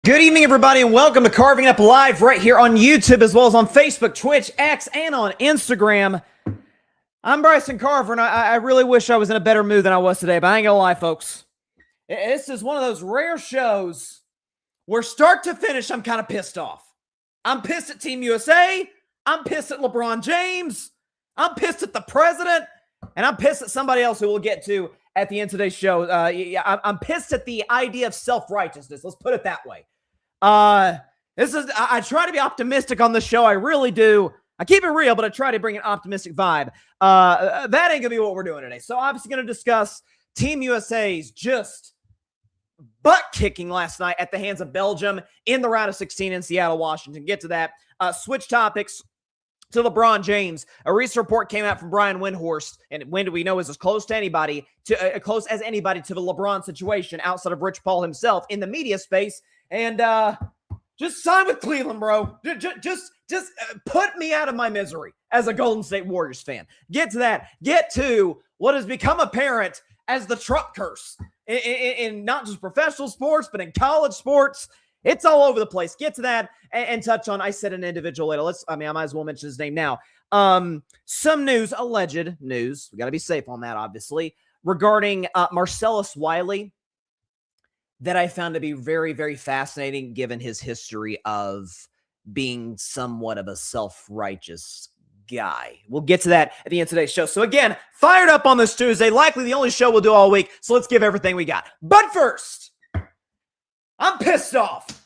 Good evening, everybody, and welcome to Carving Up Live right here on YouTube, as well as on Facebook, Twitch, X, and on Instagram. I'm Bryson Carver, and I really wish I was in a better mood than I was today, but I ain't gonna lie, folks. This is one of those rare shows where start to finish, I'm kind of pissed off. I'm pissed at Team USA. I'm pissed at LeBron James. I'm pissed at the president, and I'm pissed at somebody else who we'll get to at the end of today's show. I'm pissed at the idea of self-righteousness. Let's put it that way. I try to be optimistic on the show. I really do. I keep it real, but I try to bring an optimistic vibe. That ain't gonna be what we're doing today. So obviously gonna discuss Team USA's just butt-kicking last night at the hands of Belgium in the round of 16 in Seattle, Washington. Get to that. Switch topics to LeBron James. A recent report came out from Brian Windhorst, and when do we know is as close to anybody, close as anybody to the LeBron situation outside of Rich Paul himself in the media space. And just sign with Cleveland, bro. Just put me out of my misery as a Golden State Warriors fan. Get to that. Get to what has become apparent as the Trump curse in not just professional sports, but in college sports. It's all over the place. Get to that and touch on, I said an individual later. I might as well mention his name now. Some news, alleged news. We got to be safe on that, obviously, regarding Marcellus Wiley, that I found to be very, very fascinating given his history of being somewhat of a self-righteous guy. We'll get to that at the end of today's show. So again, fired up on this Tuesday, likely the only show we'll do all week. So let's give everything we got. But first, I'm pissed off.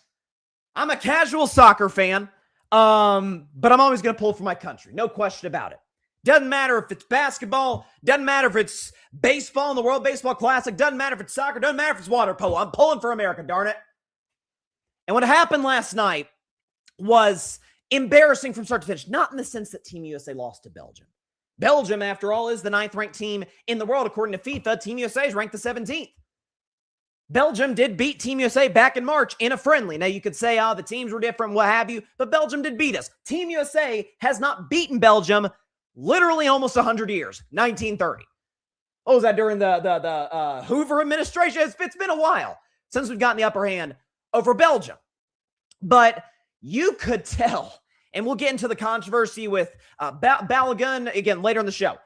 I'm a casual soccer fan, but I'm always going to pull for my country. No question about it. Doesn't matter if it's basketball. Doesn't matter if it's baseball in the World Baseball Classic. Doesn't matter if it's soccer. Doesn't matter if it's water polo. I'm pulling for America, darn it. And what happened last night was embarrassing from start to finish. Not in the sense that Team USA lost to Belgium. Belgium, after all, is the 9th-ranked team in the world. According to FIFA, Team USA is ranked the 17th. Belgium did beat Team USA back in March in a friendly. Now, you could say, the teams were different, what have you, but Belgium did beat us. Team USA has not beaten Belgium literally almost 100 years, 1930. What was that, during the Hoover administration? It's been a while since we've gotten the upper hand over Belgium. But you could tell, and we'll get into the controversy with Balogun again later in the show,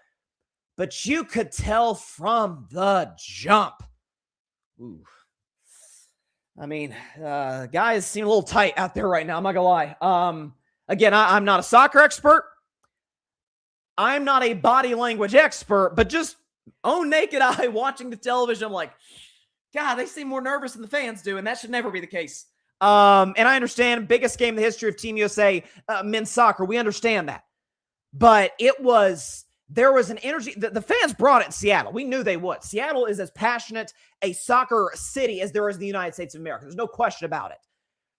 but you could tell from the jump. Ooh. I mean, guys seem a little tight out there right now, I'm not gonna lie. Again, I'm not a soccer expert. I'm not a body language expert, but just own naked eye watching the television, I'm like, God, they seem more nervous than the fans do, and that should never be the case. And I understand, biggest game in the history of Team USA men's soccer. We understand that. But there was an energy. The fans brought it in Seattle. We knew they would. Seattle is as passionate a soccer city as there is in the United States of America. There's no question about it.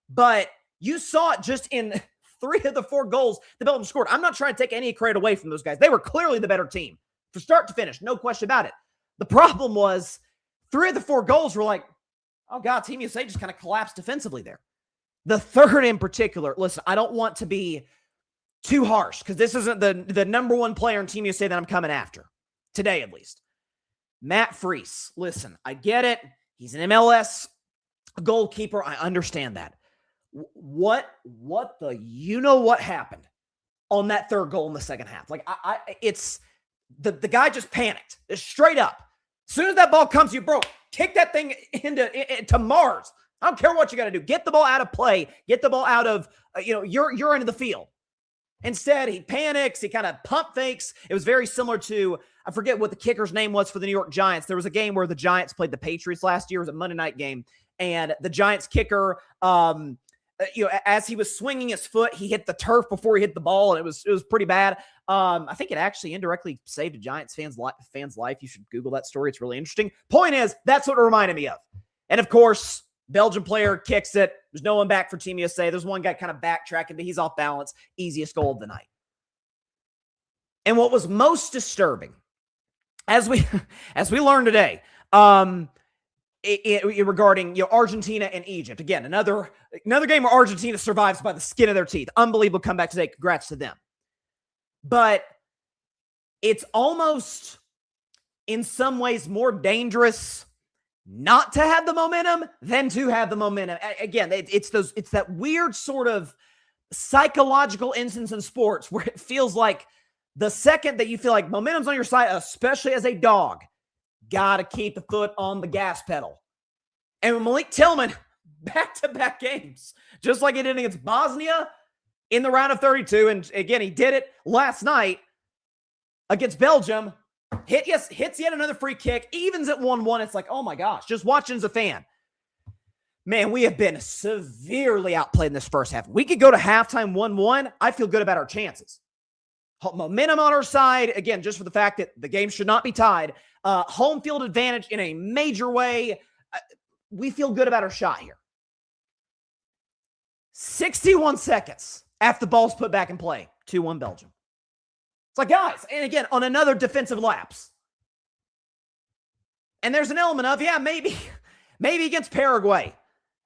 But you saw it just in 3 of the 4 goals the Belgium scored. I'm not trying to take any credit away from those guys. They were clearly the better team from start to finish. No question about it. The problem was 3 of the 4 goals were like, oh, God, Team USA just kind of collapsed defensively there. The third in particular, listen, I don't want to be too harsh because this isn't the number 1 player in Team USA that I'm coming after. Today, at least. Matt Freese. Listen, I get it. He's an MLS goalkeeper. I understand that. What happened on that 3rd goal in the second half? Like, it's the guy just panicked. It's straight up. As soon as that ball comes to you, bro, kick that thing into Mars. I don't care what you got to do. Get the ball out of play. Get the ball out of, your end of the field. Instead, he panics. He kind of pump fakes. It was very similar to, I forget what the kicker's name was for the New York Giants. There was a game where the Giants played the Patriots last year. It was a Monday night game. And the Giants kicker, as he was swinging his foot, he hit the turf before he hit the ball, and it was pretty bad. I think it actually indirectly saved a Giants fan's life. You should Google that story. It's really interesting. Point is, that's what it reminded me of. And of course, Belgian player kicks it. There's no one back for Team USA. There's one guy kind of backtracking, but he's off balance. Easiest goal of the night. And what was most disturbing, as we learned today, regarding Argentina and Egypt. Again, another game where Argentina survives by the skin of their teeth. Unbelievable comeback today. Congrats to them. But it's almost, in some ways, more dangerous not to have the momentum than to have the momentum. Again, it's that weird sort of psychological instance in sports where it feels like the second that you feel like momentum's on your side, especially as a dog, got to keep the foot on the gas pedal. And with Malik Tillman, back-to-back games, just like he did against Bosnia in the round of 32. And again, he did it last night against Belgium. Hits yet another free kick, evens at 1-1. It's like, oh my gosh, just watching as a fan. Man, we have been severely outplayed in this first half. We could go to halftime 1-1. I feel good about our chances. Momentum on our side, again, just for the fact that the game should not be tied. Home field advantage in a major way. We feel good about our shot here. 61 seconds after the ball's put back in play. 2-1 Belgium. It's like, guys, and again, on another defensive lapse. And there's an element of, maybe against Paraguay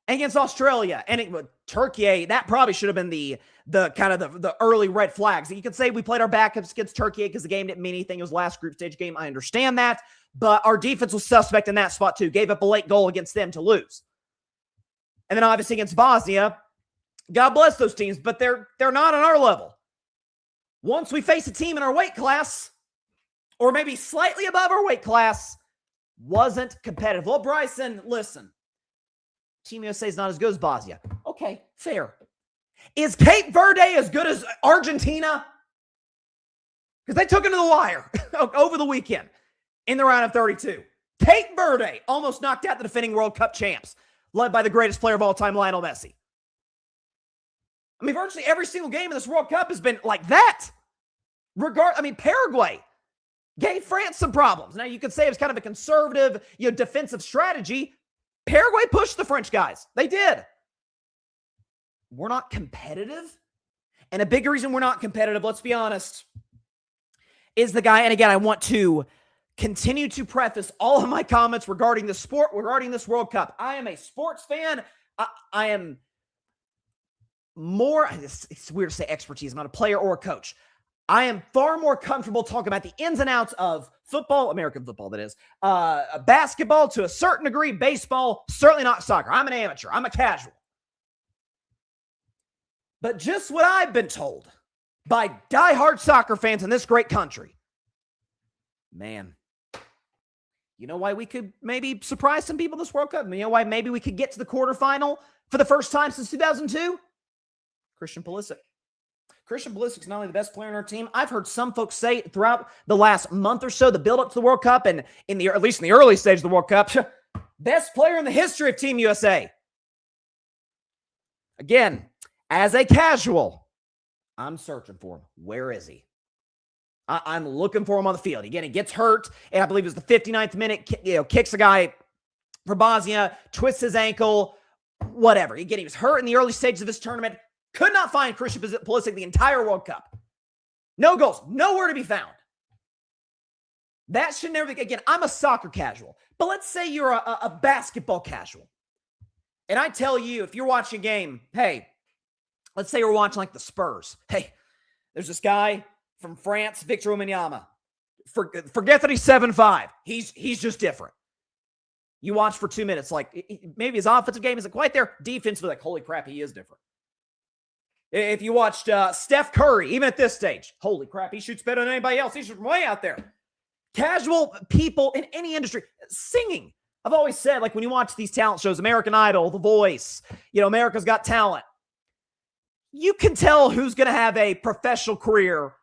and against Australia and Turkey, that probably should have been the early red flags. You could say we played our backups against Turkey because the game didn't mean anything. It was last group stage game. I understand that. But our defense was suspect in that spot too. Gave up a late goal against them to lose. And then obviously against Bosnia, God bless those teams, but they're not on our level. Once we face a team in our weight class, or maybe slightly above our weight class, wasn't competitive. Well, Bryson, listen. Team USA is not as good as Bosnia. Okay, fair. Is Cape Verde as good as Argentina? Because they took it to the wire over the weekend in the round of 32. Cape Verde almost knocked out the defending World Cup champs, led by the greatest player of all time, Lionel Messi. I mean, virtually every single game in this World Cup has been like that. Paraguay gave France some problems. Now, you could say it was kind of a conservative, defensive strategy. Paraguay pushed the French guys. They did. We're not competitive. And a big reason we're not competitive, let's be honest, is the guy, and again, I want to continue to preface all of my comments regarding the sport, regarding this World Cup. I am a sports fan. I am more, it's weird to say expertise. I'm not a player or a coach. I am far more comfortable talking about the ins and outs of football, American football, that is, basketball to a certain degree, baseball, certainly not soccer. I'm an amateur. I'm a casual. But just what I've been told by diehard soccer fans in this great country, man, you know why we could maybe surprise some people this World Cup? You know why maybe we could get to the quarterfinal for the first time since 2002? Christian Pulisic. Christian Pulisic is not only the best player on our team. I've heard some folks say throughout the last month or so, the build-up to the World Cup, and at least in the early stage of the World Cup, best player in the history of Team USA. Again, as a casual, I'm searching for him. Where is he? I'm looking for him on the field. Again, he gets hurt, and I believe it was the 59th minute, kicks a guy for Bosnia, twists his ankle, whatever. Again, he was hurt in the early stages of this tournament. Could not find Christian Pulisic the entire World Cup. No goals. Nowhere to be found. That should never be. Again, I'm a soccer casual. But let's say you're a basketball casual. And I tell you, if you're watching a game, hey, let's say you're watching like the Spurs. Hey, there's this guy from France, Victor Wembanyama. Forget that he's 7'5". He's just different. You watch for 2 minutes, like maybe his offensive game isn't quite there. Defensively, like, holy crap, he is different. If you watched Steph Curry, even at this stage, holy crap, he shoots better than anybody else. He's from way out there. Casual people in any industry, singing. I've always said, like when you watch these talent shows, American Idol, The Voice, America's Got Talent, you can tell who's going to have a professional career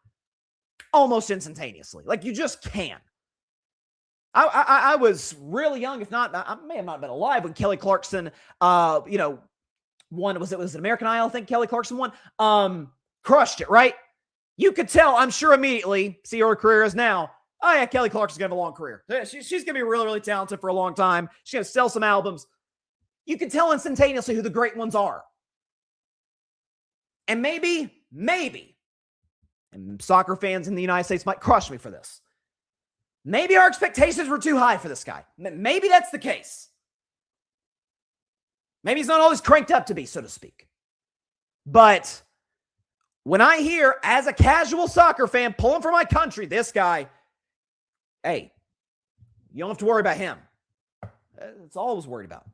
almost instantaneously. Like you just can. I was really young, if not, I may have not been alive when Kelly Clarkson, won, was it American Idol? I think Kelly Clarkson won. Crushed it, right? You could tell, I'm sure immediately, see her career is now. Oh yeah, Kelly Clarkson's going to have a long career. She's going to be really, really talented for a long time. She's going to sell some albums. You can tell instantaneously who the great ones are. And maybe, and soccer fans in the United States might crush me for this. Maybe our expectations were too high for this guy. Maybe that's the case. Maybe he's not always cranked up to be, so to speak. But when I hear, as a casual soccer fan, pulling for my country, this guy, hey, you don't have to worry about him. That's all I was worried about.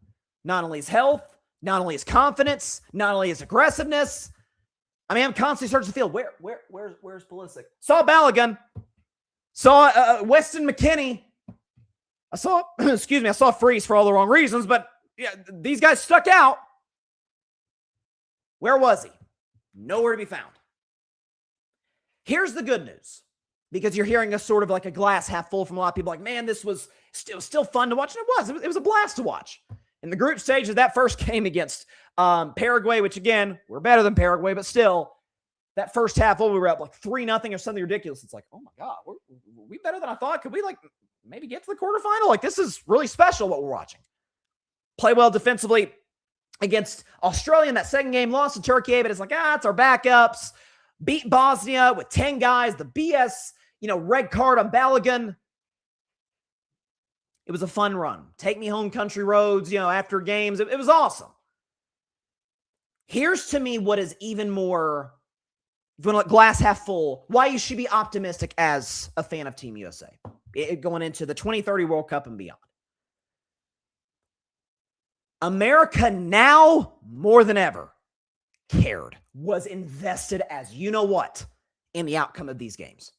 Not only his health, not only his confidence, not only his aggressiveness. I mean, I'm constantly searching the field. Where's Pulisic? Saw Balogun. Saw Weston McKennie. I saw, I saw Freeze for all the wrong reasons, but yeah, these guys stuck out. Where was he? Nowhere to be found. Here's the good news, because you're hearing a sort of like a glass half full from a lot of people like, man, this was still fun to watch. And it was a blast to watch. In the group stage of that first game against Paraguay, which again, we're better than Paraguay, but still, that first half, we were up like 3-0 or something ridiculous. It's like, oh my God, we better than I thought. Could we like maybe get to the quarterfinal? Like, this is really special what we're watching. Play well defensively against Australia in that second game, lost to Turkey, but it's like, it's our backups. Beat Bosnia with 10 guys, the BS, red card on Balogun. It was a fun run. Take me home country roads, after games. It was awesome. Here's to me what is even more, if you want to glass half full, why you should be optimistic as a fan of Team USA going into the 2030 World Cup and beyond. America now more than ever cared, was invested as you know what in the outcome of these games.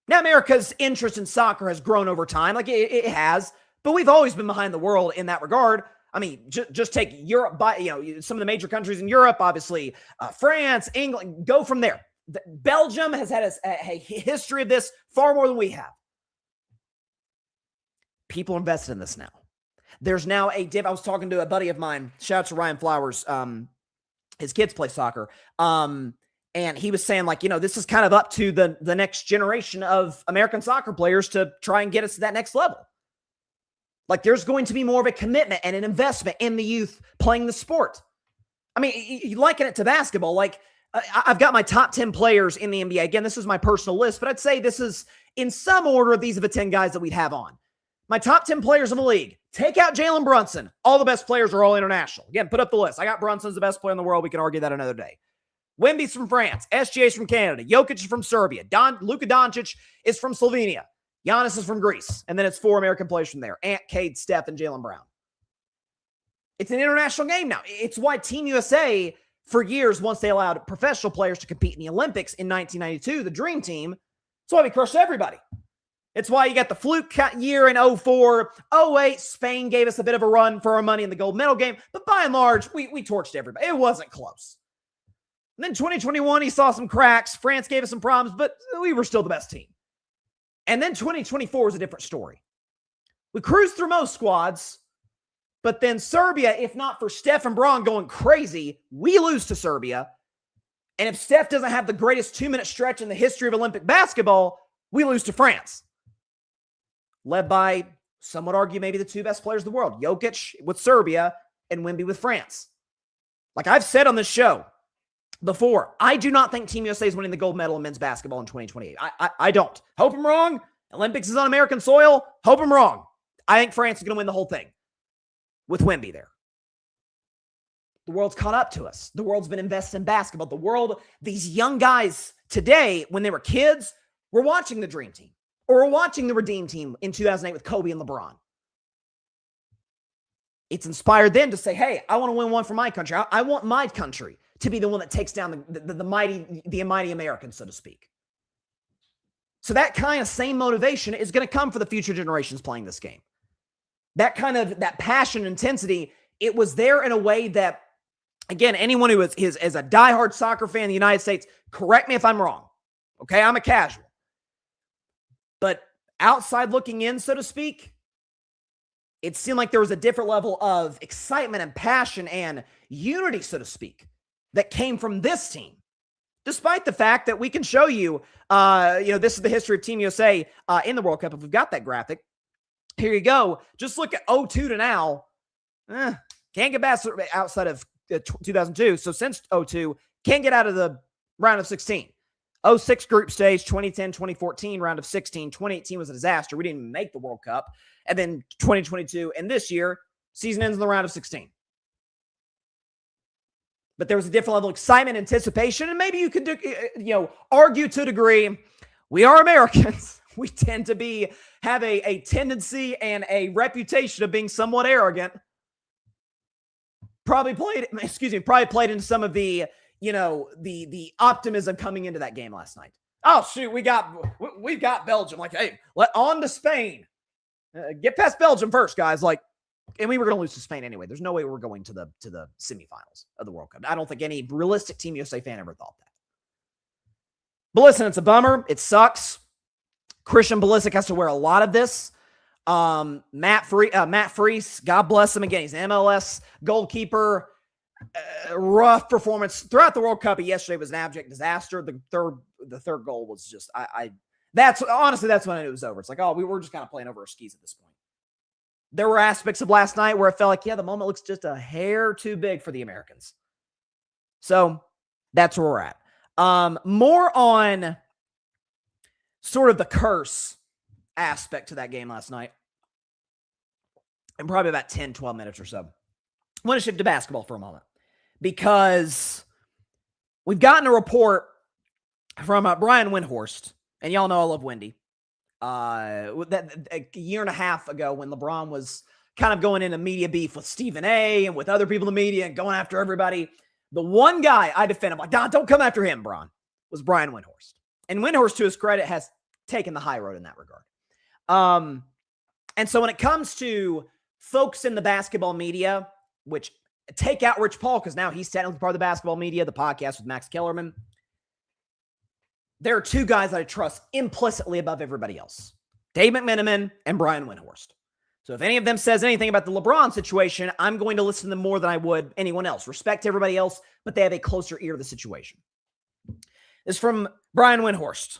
Now, America's interest in soccer has grown over time, like it has, but we've always been behind the world in that regard. I mean, just take Europe, some of the major countries in Europe, obviously, France, England, go from there. Belgium has had a history of this far more than we have. People invested in this now. There's now a div. I was talking to a buddy of mine, shout out to Ryan Flowers, his kids play soccer, and he was saying, like, this is kind of up to the next generation of American soccer players to try and get us to that next level. Like, there's going to be more of a commitment and an investment in the youth playing the sport. I mean, you liken it to basketball. Like, I've got my top 10 players in the NBA. Again, this is my personal list, but I'd say this is in some order of these are the 10 guys that we'd have on. My top 10 players in the league. Take out Jalen Brunson. All the best players are all international. Again, put up the list. I got Brunson's the best player in the world. We can argue that another day. Wemby's from France. SGA's from Canada. Jokic is from Serbia. Luka Doncic is from Slovenia. Giannis is from Greece. And then it's 4 American players from there. Ant, Cade, Steph, and Jaylen Brown. It's an international game now. It's why Team USA, for years, once they allowed professional players to compete in the Olympics in 1992, the Dream Team, it's why we crushed everybody. It's why you got the fluke year in 04, 08. Spain gave us a bit of a run for our money in the gold medal game. But by and large, we torched everybody. It wasn't close. And then 2021, he saw some cracks. France gave us some problems, but we were still the best team. And then 2024 was a different story. We cruised through most squads, but then Serbia, if not for Steph and Bron going crazy, we lose to Serbia. And if Steph doesn't have the greatest 2-minute stretch in the history of Olympic basketball, we lose to France. Led by, some would argue, maybe the 2 best players in the world. Jokic with Serbia and Wemby with France. Like I've said on this show before, I do not think Team USA is winning the gold medal in men's basketball in 2028. I don't. Hope I'm wrong. Olympics is on American soil. Hope I'm wrong. I think France is going to win the whole thing with Wemby there. The world's caught up to us. The world's been invested in basketball. The world, these young guys today, when they were kids, were watching the Dream Team. Or we're watching the Redeem Team in 2008 with Kobe and LeBron. It's inspired them to say, hey, I want to win one for my country. I want my country to be the one that takes down the mighty Americans, so to speak. So that kind of same motivation is going to come for the future generations playing this game. That passion and intensity, it was there in a way that, again, anyone who is a diehard soccer fan in the United States, correct me if I'm wrong. Okay, I'm a casual. But outside looking in, so to speak, it seemed like there was a different level of excitement and passion and unity, so to speak, that came from this team. Despite the fact that we can show you, this is the history of Team USA in the World Cup. If we've got that graphic, here you go. Just look at 02 to now. Can't get back outside of 2002. So since 02, can't get out of the round of 16. 06 group stage, 2010, 2014, round of 16. 2018 was a disaster. We didn't even make the World Cup. And then 2022 and this year, season ends in the round of 16. But there was a different level of excitement, anticipation, and maybe you could argue to a degree. We are Americans. We tend to have a tendency and a reputation of being somewhat arrogant, probably played into some of the, the optimism coming into that game last night. Oh, shoot, we've got Belgium. Like, hey, on to Spain. Get past Belgium first, guys. Like, and we were going to lose to Spain anyway. There's no way we're going to the semifinals of the World Cup. I don't think any realistic Team USA fan ever thought that. But listen, it's a bummer. It sucks. Christian Pulisic has to wear a lot of this. Matt Freese, God bless him again. He's an MLS goalkeeper. Rough performance throughout the World Cup. Yesterday was an abject disaster. The third goal was just that's when I knew it was over. It's like, oh, we were just kind of playing over our skis at this point. There were aspects of last night where it felt like, yeah, the moment looks just a hair too big for the Americans. So that's where we're at. More on sort of the curse aspect to that game last night. In probably about 10, 12 minutes or so. I want to shift to basketball for a moment because we've gotten a report from Brian Windhorst, and y'all know I love Wendy. That a year and a half ago when LeBron was kind of going into media beef with Stephen A. and with other people in the media and going after everybody, the one guy I defend, I'm like, don't come after him, Bron, was Brian Windhorst. And Windhorst, to his credit, has taken the high road in that regard. And so when it comes to folks in the basketball media, which take out Rich Paul, because now he's technically part of the basketball media, the podcast with Max Kellerman, there are two guys that I trust implicitly above everybody else. Dave McMenamin and Brian Windhorst. So if any of them says anything about the LeBron situation, I'm going to listen to them more than I would anyone else. Respect to everybody else, but they have a closer ear to the situation. This is from Brian Windhorst.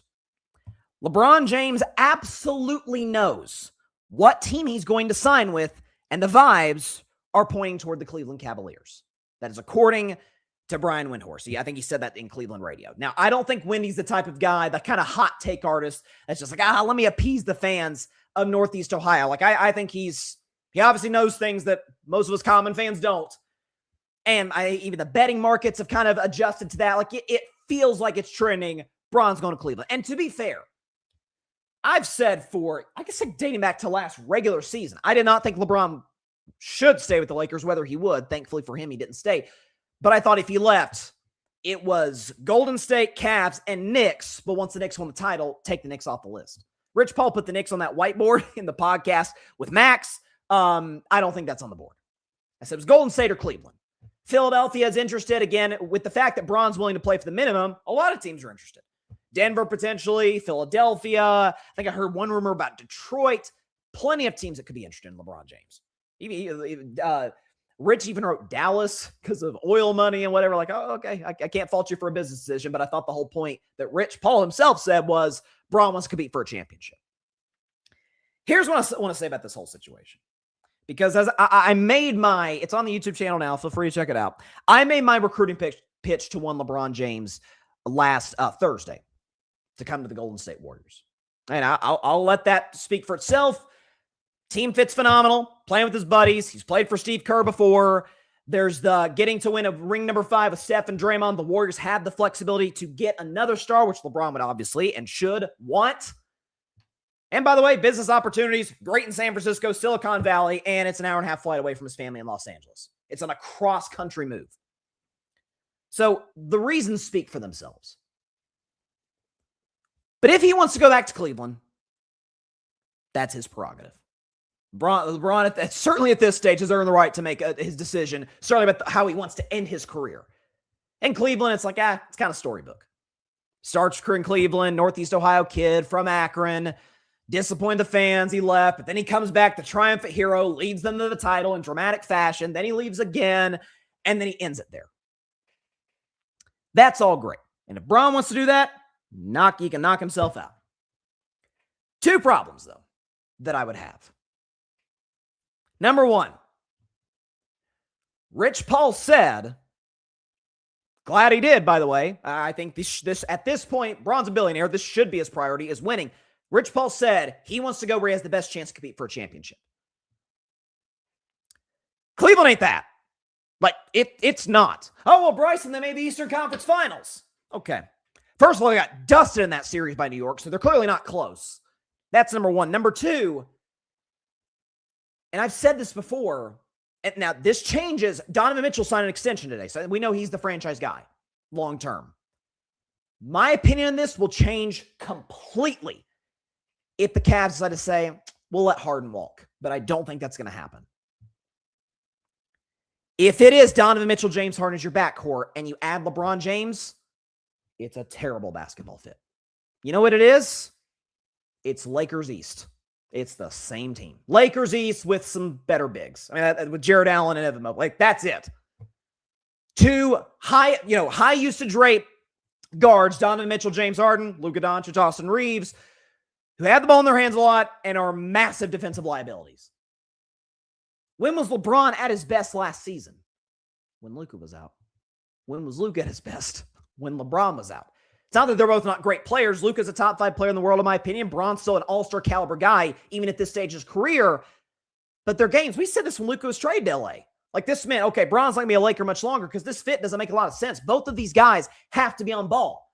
LeBron James absolutely knows what team he's going to sign with, and the vibes are pointing toward the Cleveland Cavaliers. That is according to Brian Windhorst. I think he said that in Cleveland radio. Now, I don't think Wendy's the type of guy, the kind of hot take artist that's just like, let me appease the fans of Northeast Ohio. Like, I think he obviously knows things that most of us common fans don't. And even the betting markets have kind of adjusted to that. Like, it feels like it's trending. Bron's going to Cleveland. And to be fair, I've said dating back to last regular season, I did not think LeBron should stay with the Lakers, whether he would. Thankfully for him, he didn't stay. But I thought if he left, it was Golden State, Cavs, and Knicks. But once the Knicks won the title, take the Knicks off the list. Rich Paul put the Knicks on that whiteboard in the podcast with Max. I don't think that's on the board. I said it was Golden State or Cleveland. Philadelphia is interested. Again, with the fact that Bron's willing to play for the minimum, a lot of teams are interested. Denver potentially, Philadelphia. I think I heard one rumor about Detroit. Plenty of teams that could be interested in LeBron James. Rich even wrote Dallas because of oil money and whatever. Like, oh, okay, I can't fault you for a business decision, but I thought the whole point that Rich Paul himself said was Bron wants to compete for a championship. Here's what I want to say about this whole situation. Because as I made it's on the YouTube channel now, feel free to check it out. I made my recruiting pitch to one LeBron James last Thursday to come to the Golden State Warriors. And I'll let that speak for itself. Team fits phenomenal, playing with his buddies. He's played for Steve Kerr before. There's the getting to win a ring number 5 with Steph and Draymond. The Warriors have the flexibility to get another star, which LeBron would obviously and should want. And by the way, business opportunities, great in San Francisco, Silicon Valley, and it's an hour and a half flight away from his family in Los Angeles. It's on a cross-country move. So the reasons speak for themselves. But if he wants to go back to Cleveland, that's his prerogative. LeBron, certainly at this stage, has earned the right to make his decision, certainly about how he wants to end his career. In Cleveland, it's like, it's kind of storybook. Starts career in Cleveland, Northeast Ohio kid from Akron, disappointed the fans, he left, but then he comes back, the triumphant hero, leads them to the title in dramatic fashion, then he leaves again, and then he ends it there. That's all great. And if Bron wants to do that, he can knock himself out. Two problems, though, that I would have. Number one, Rich Paul said, glad he did, by the way. I think this at this point, Bron's a billionaire. This should be his priority, is winning. Rich Paul said he wants to go where he has the best chance to compete for a championship. Cleveland ain't that. Like, it's not. Oh, well, Bryson, they made the Eastern Conference Finals. Okay. First of all, they got dusted in that series by New York, so they're clearly not close. That's number one. Number two, and I've said this before, and now this changes. Donovan Mitchell signed an extension today, so we know he's the franchise guy long term. My opinion on this will change completely if the Cavs decide to say, we'll let Harden walk, but I don't think that's going to happen. If it is Donovan Mitchell, James Harden as your backcourt, and you add LeBron James, it's a terrible basketball fit. You know what it is? It's Lakers East. It's the same team. Lakers East with some better bigs. I mean, with Jared Allen and Evan Mobley. Like, that's it. Two high usage rate guards, Donovan Mitchell, James Harden, Luka Doncic, Austin Reeves, who have the ball in their hands a lot and are massive defensive liabilities. When was LeBron at his best last season? When Luka was out. When was Luka at his best? When LeBron was out. It's not that they're both not great players. Luka's a top 5 player in the world, in my opinion. Bron's still an all-star caliber guy, even at this stage of his career. But their games, we said this when Luka was traded to LA. Like, this meant, okay, Bron's not going to be a Laker much longer because this fit doesn't make a lot of sense. Both of these guys have to be on ball.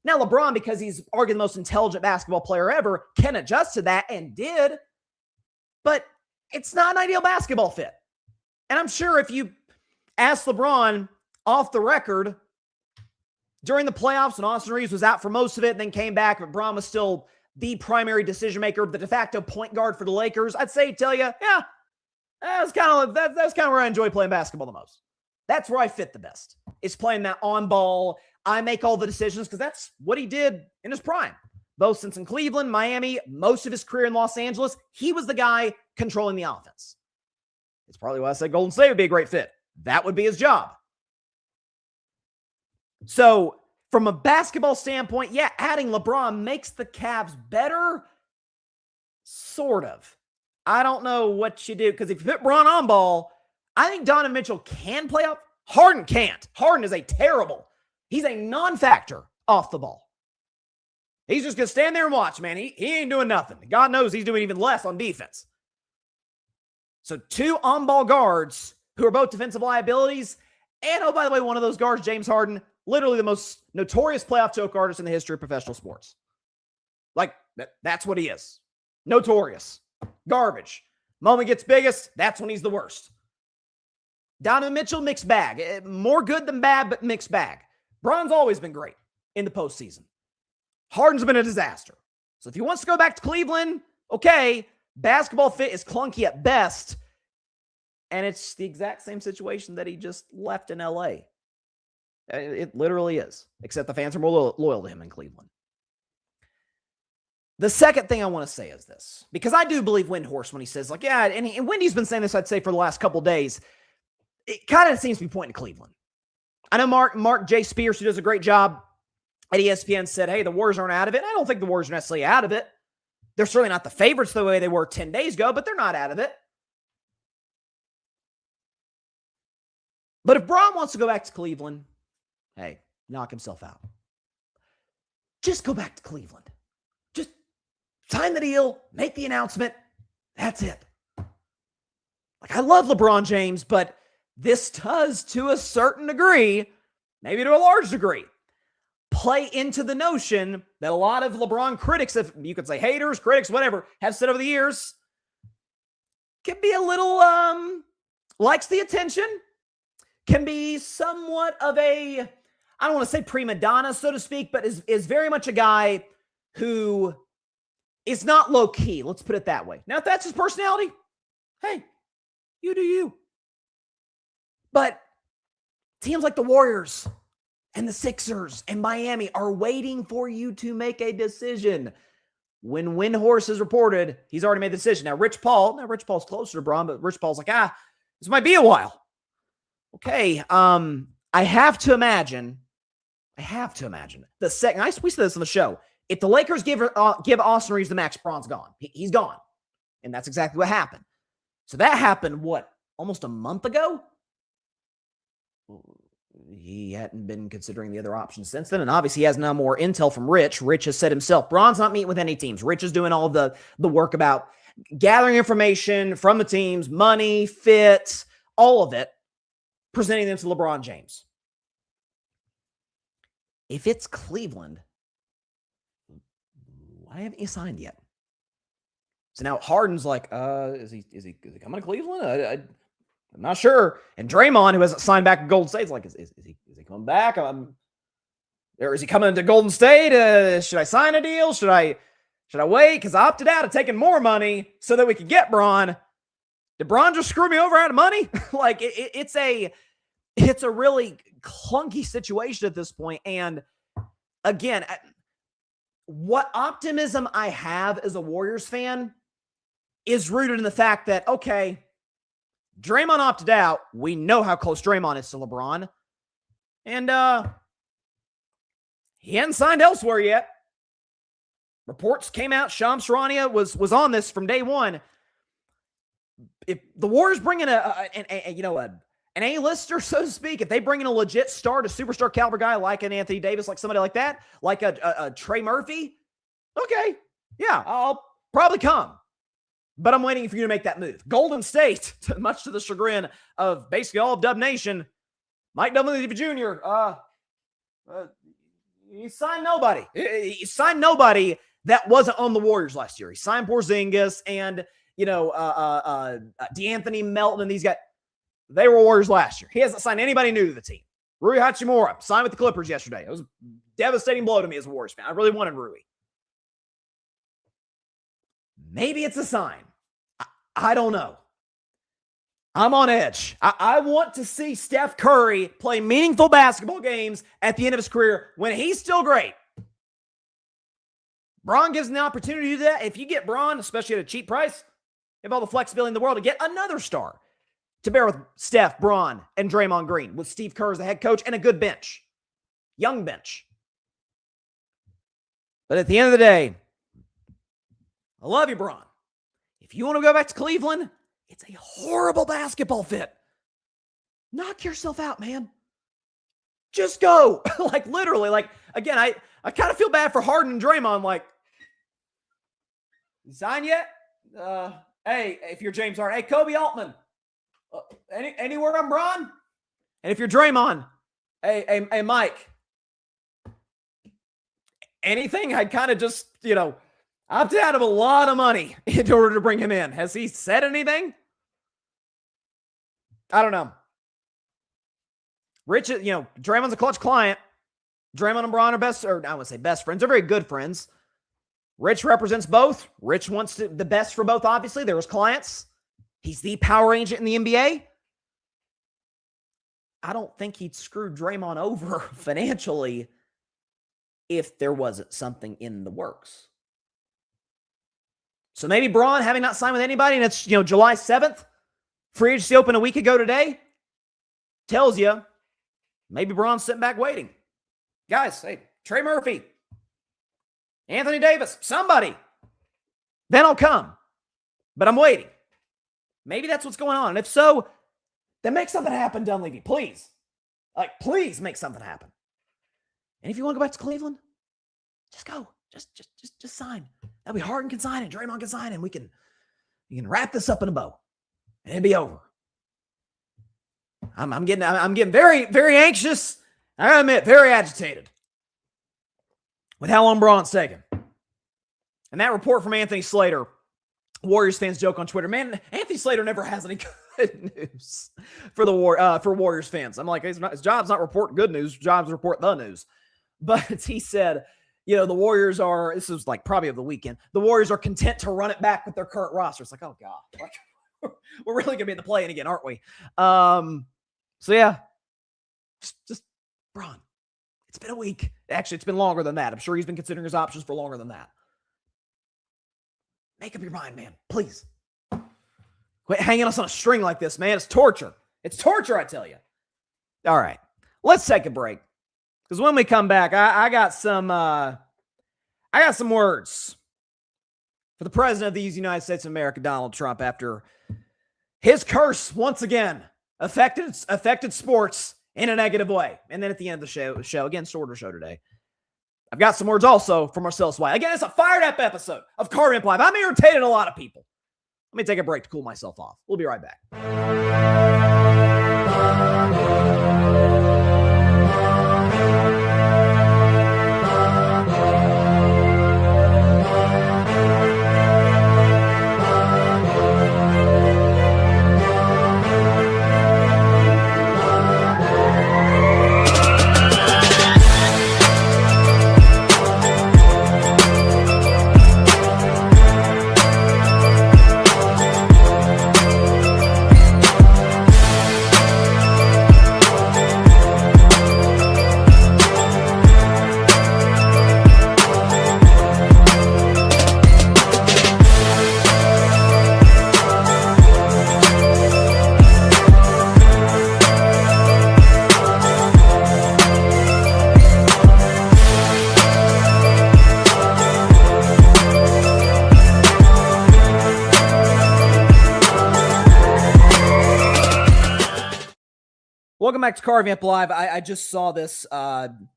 Now, LeBron, because he's arguably the most intelligent basketball player ever, can adjust to that and did. But it's not an ideal basketball fit. And I'm sure if you ask LeBron off the record during the playoffs when Austin Reeves was out for most of it and then came back, but Bron was still the primary decision maker, the de facto point guard for the Lakers, I'd say, tell you, yeah, that's kind of where I enjoy playing basketball the most. That's where I fit the best. It's playing that on ball. I make all the decisions because that's what he did in his prime. Both since in Cleveland, Miami, most of his career in Los Angeles, he was the guy controlling the offense. It's probably why I said Golden State would be a great fit. That would be his job. So from a basketball standpoint, yeah, adding LeBron makes the Cavs better, sort of. I don't know what you do, because if you put Bron on ball, I think Donovan Mitchell can play up. Harden can't. Harden is he's a non-factor off the ball. He's just going to stand there and watch, man. He ain't doing nothing. God knows he's doing even less on defense. So 2 on-ball guards who are both defensive liabilities. And, oh, by the way, one of those guards, James Harden, literally the most notorious playoff choke artist in the history of professional sports. Like, that's what he is. Notorious. Garbage. Moment gets biggest, that's when he's the worst. Donovan Mitchell, mixed bag. More good than bad, but mixed bag. Bron's always been great in the postseason. Harden's been a disaster. So if he wants to go back to Cleveland, okay, basketball fit is clunky at best. And it's the exact same situation that he just left in LA. It literally is, except the fans are more loyal to him in Cleveland. The second thing I want to say is this, because I do believe Windhorst when he says, like, yeah, and Wendy's been saying this, I'd say, for the last couple of days. It kind of seems to be pointing to Cleveland. I know Mark J. Spears, who does a great job at ESPN, said, hey, the Warriors aren't out of it. I don't think the Warriors are necessarily out of it. They're certainly not the favorites the way they were 10 days ago, but they're not out of it. But if Bron wants to go back to Cleveland, hey, knock himself out. Just go back to Cleveland. Just sign the deal, make the announcement. That's it. Like, I love LeBron James, but this does, to a certain degree, maybe to a large degree, play into the notion that a lot of LeBron critics, if you could say haters, critics, whatever, have said over the years, can be a little, likes the attention, can be somewhat of a, I don't want to say prima donna, so to speak, but is very much a guy who is not low-key. Let's put it that way. Now, if that's his personality, hey, you do you. But teams like the Warriors and the Sixers and Miami are waiting for you to make a decision. When Windhorst is reported, he's already made the decision. Now, Rich Paul's closer to Bron, but Rich Paul's like, this might be a while. Okay, I have to imagine the second, we said this on the show, if the Lakers give Austin Reeves the max, Bron's gone. He's gone. And that's exactly what happened. So that happened, almost a month ago? He hadn't been considering the other options since then. And obviously he has no more intel from Rich. Rich has said himself, Bron's not meeting with any teams. Rich is doing all the work about gathering information from the teams, money, fit, all of it, presenting them to LeBron James. If it's Cleveland, why haven't you signed yet? So now Harden's like, is he coming to Cleveland? I'm not sure. And Draymond, who hasn't signed back to Golden State, is like, is he coming back? Or is he coming to Golden State? Should I sign a deal? Should I wait? Because I opted out of taking more money so that we could get Bron. Did Bron just screw me over out of money? Like it's a really clunky situation at this point. And again, what optimism I have as a Warriors fan is rooted in the fact that, okay, Draymond opted out. We know how close Draymond is to LeBron. And he hadn't signed elsewhere yet. Reports came out. Shams Charania was on this from day one. If the Warriors bring in an A-lister, so to speak, if they bring in a legit star to superstar caliber guy like an Anthony Davis, like somebody like that, like a Trey Murphy, okay, yeah, I'll probably come. But I'm waiting for you to make that move. Golden State, much to the chagrin of basically all of Dub Nation, Mike W. Jr., he signed nobody. He signed nobody that wasn't on the Warriors last year. He signed Porzingis and, DeAnthony Melton and these guys. They were Warriors last year. He hasn't signed anybody new to the team. Rui Hachimura signed with the Clippers yesterday. It was a devastating blow to me as a Warriors fan. I really wanted Rui. Maybe it's a sign. I don't know. I'm on edge. I want to see Steph Curry play meaningful basketball games at the end of his career when he's still great. Bron gives him the opportunity to do that. If you get Bron, especially at a cheap price, you have all the flexibility in the world to get another star to bear with Steph, Bron, and Draymond Green, with Steve Kerr as the head coach and a good bench. Young bench. But at the end of the day, I love you, Bron. If you want to go back to Cleveland, it's a horrible basketball fit. Knock yourself out, man. Just go. Like, literally, like, again, I kind of feel bad for Harden and Draymond. Like, you sign yet? Hey, if you're James Harden, hey, Kobe Altman, any word on Bron? And if you're Draymond, hey, Mike, anything? I kind of just, opted out of a lot of money in order to bring him in. Has he said anything? I don't know. Rich, Draymond's a clutch client. Draymond and Bron are best friends. They're very good friends. Rich represents both. Rich wants the best for both, obviously. They're his clients. He's the power agent in the NBA. I don't think he'd screw Draymond over financially if there wasn't something in the works. So maybe Bron, having not signed with anybody, and it's, July 7th, free agency open a week ago today, tells you maybe Bron's sitting back waiting. Guys, hey, Trey Murphy, Anthony Davis, somebody. Then I'll come. But I'm waiting. Maybe that's what's going on. And if so, then make something happen, Dunleavy. Please. Please make something happen. And if you want to go back to Cleveland, just go. Just sign. That way Harden can sign and Draymond can sign, and we can wrap this up in a bow. And it'll be over. I'm getting very, very anxious. I gotta admit, very agitated with how long Bron's taking. And that report from Anthony Slater, Warriors fans joke on Twitter, man, Anthony Slater never has any good news for Warriors fans. I'm like, his job's not report good news, his job's report the news. But he said, the Warriors are, this is like probably of the weekend, the Warriors are content to run it back with their current roster. It's like, oh God, we're really gonna be in the play-in again, aren't we? So yeah, just Bron. It's been a week. Actually, it's been longer than that. I'm sure he's been considering his options for longer than that. Make up your mind, man. Please. Quit hanging us on a string like this, man. It's torture. It's torture, I tell you. All right. Let's take a break. Because when we come back, I got some words for the president of the United States of America, Donald Trump, after his curse once again affected sports in a negative way. And then at the end of the show again, shorter show today, I've got some words also from Marcellus Wiley. Again, it's a fired up episode of Car Ramp Live. I'm irritated a lot of people. Let me take a break to cool myself off. We'll be right back. welcome back to Carving Up Live. I just saw this on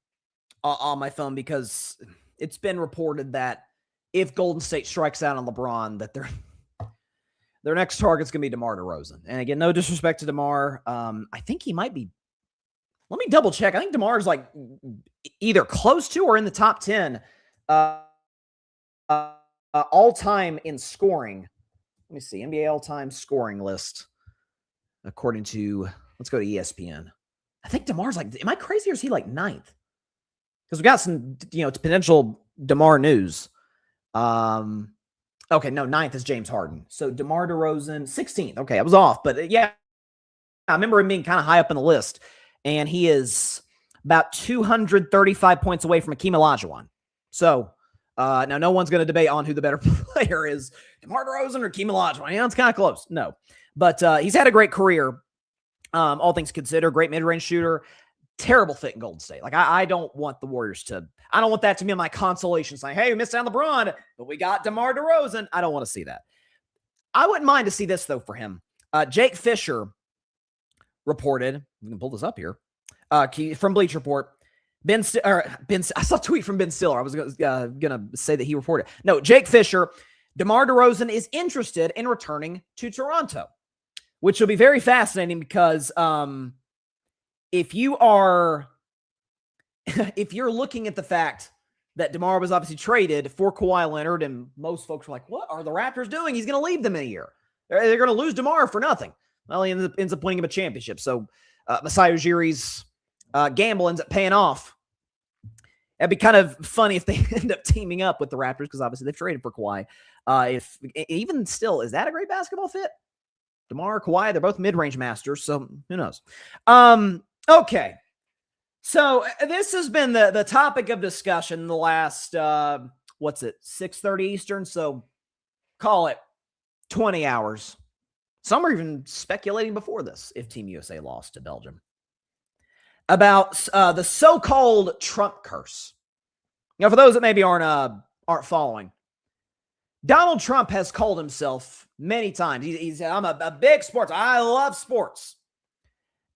my phone because it's been reported that if Golden State strikes out on LeBron, that their next target's going to be DeMar DeRozan. And again, no disrespect to DeMar. I think he might be. Let me double check. I think DeMar is like either close to or in the top 10 all-time in scoring. Let me see. NBA all-time scoring list. According to, let's go to ESPN. I think DeMar's like, am I crazy or is he like 9th? Because we got some, potential DeMar news. Okay, no, 9th is James Harden. So DeMar DeRozan, 16th. Okay, I was off. But yeah, I remember him being kind of high up in the list. And he is about 235 points away from Hakeem Olajuwon. So now no one's going to debate on who the better player is, DeMar DeRozan or Hakeem Olajuwon. It's kind of close. No. But he's had a great career, all things considered. Great mid-range shooter. Terrible fit in Golden State. Like, I don't want the Warriors to – I don't want that to be my consolation saying, hey, we missed out on LeBron, but we got DeMar DeRozan. I don't want to see that. I wouldn't mind to see this, though, for him. Jake Fisher reported – we can pull this up here from Bleacher Report. I saw a tweet from Ben Stiller. I was going to say that he reported. No, Jake Fisher, DeMar DeRozan is interested in returning to Toronto, which will be very fascinating because if you're looking at the fact that DeMar was obviously traded for Kawhi Leonard, and most folks were like, what are the Raptors doing? He's going to leave them in a year. They're going to lose DeMar for nothing. Well, he ends up winning him a championship. So Masai Ujiri's gamble ends up paying off. It'd be kind of funny if they end up teaming up with the Raptors because obviously they've traded for Kawhi. If even still, is that a great basketball fit? DeMar, Kawhi, they're both mid-range masters, so who knows? Okay. So this has been the topic of discussion the last, 6:30 Eastern, so call it 20 hours. Some are even speculating before this if Team USA lost to Belgium. About the so-called Trump curse. For those that maybe aren't following, Donald Trump has called himself many times. He's I'm a big sports. I love sports.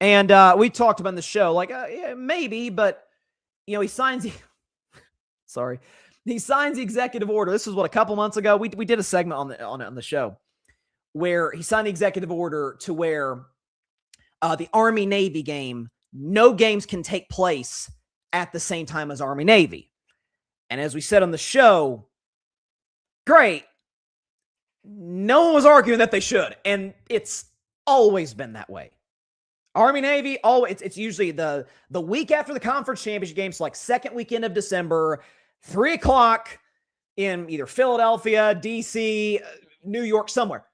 And we talked about in the show, like, yeah, maybe, but, he signs the executive order. This was a couple months ago. We did a segment on the show where he signed the executive order to where the Army-Navy game, no games can take place at the same time as Army-Navy. And as we said on the show, great. No one was arguing that they should. And it's always been that way. Army-Navy, it's usually the week after the conference championship games, so like second weekend of December, 3 o'clock in either Philadelphia, D.C., New York, somewhere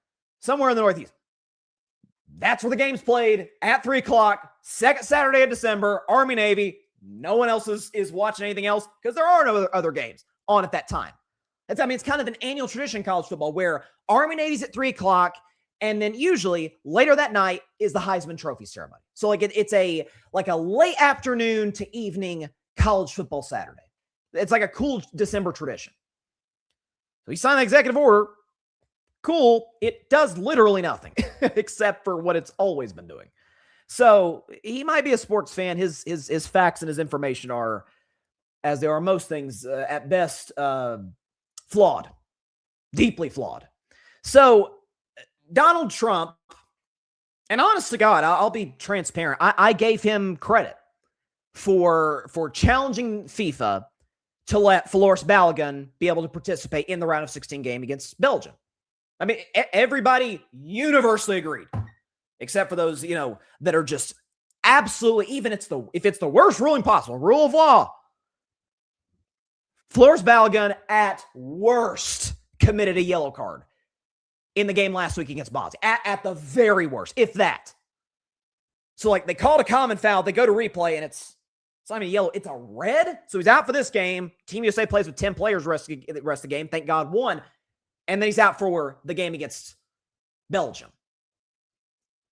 in the Northeast. That's where the game's played at 3 o'clock, second Saturday of December, Army-Navy. No one else is watching anything else because there are no other games on at that time. It's kind of an annual tradition in college football where Army-Navy's at 3 o'clock, and then usually later that night is the Heisman Trophy ceremony. So it's a late afternoon to evening college football Saturday. It's like a cool December tradition. So he signed the executive order. Cool. It does literally nothing except for what it's always been doing. So he might be a sports fan. His facts and his information are, as they are most things, at best, flawed, deeply flawed. So Donald Trump, and honest to God, I'll be transparent. I gave him credit for challenging FIFA to let Floris Balogun be able to participate in the round of 16 game against Belgium. Everybody universally agreed, except for those, that are just absolutely, even if it's the worst ruling possible, rule of law, Floris Balogun at worst committed a yellow card in the game last week against Bosnia. At the very worst, if that. So they called a common foul, they go to replay, and it's not even a yellow, it's a red. So he's out for this game. Team USA plays with 10 players the rest of the game. Thank God won. And then he's out for the game against Belgium.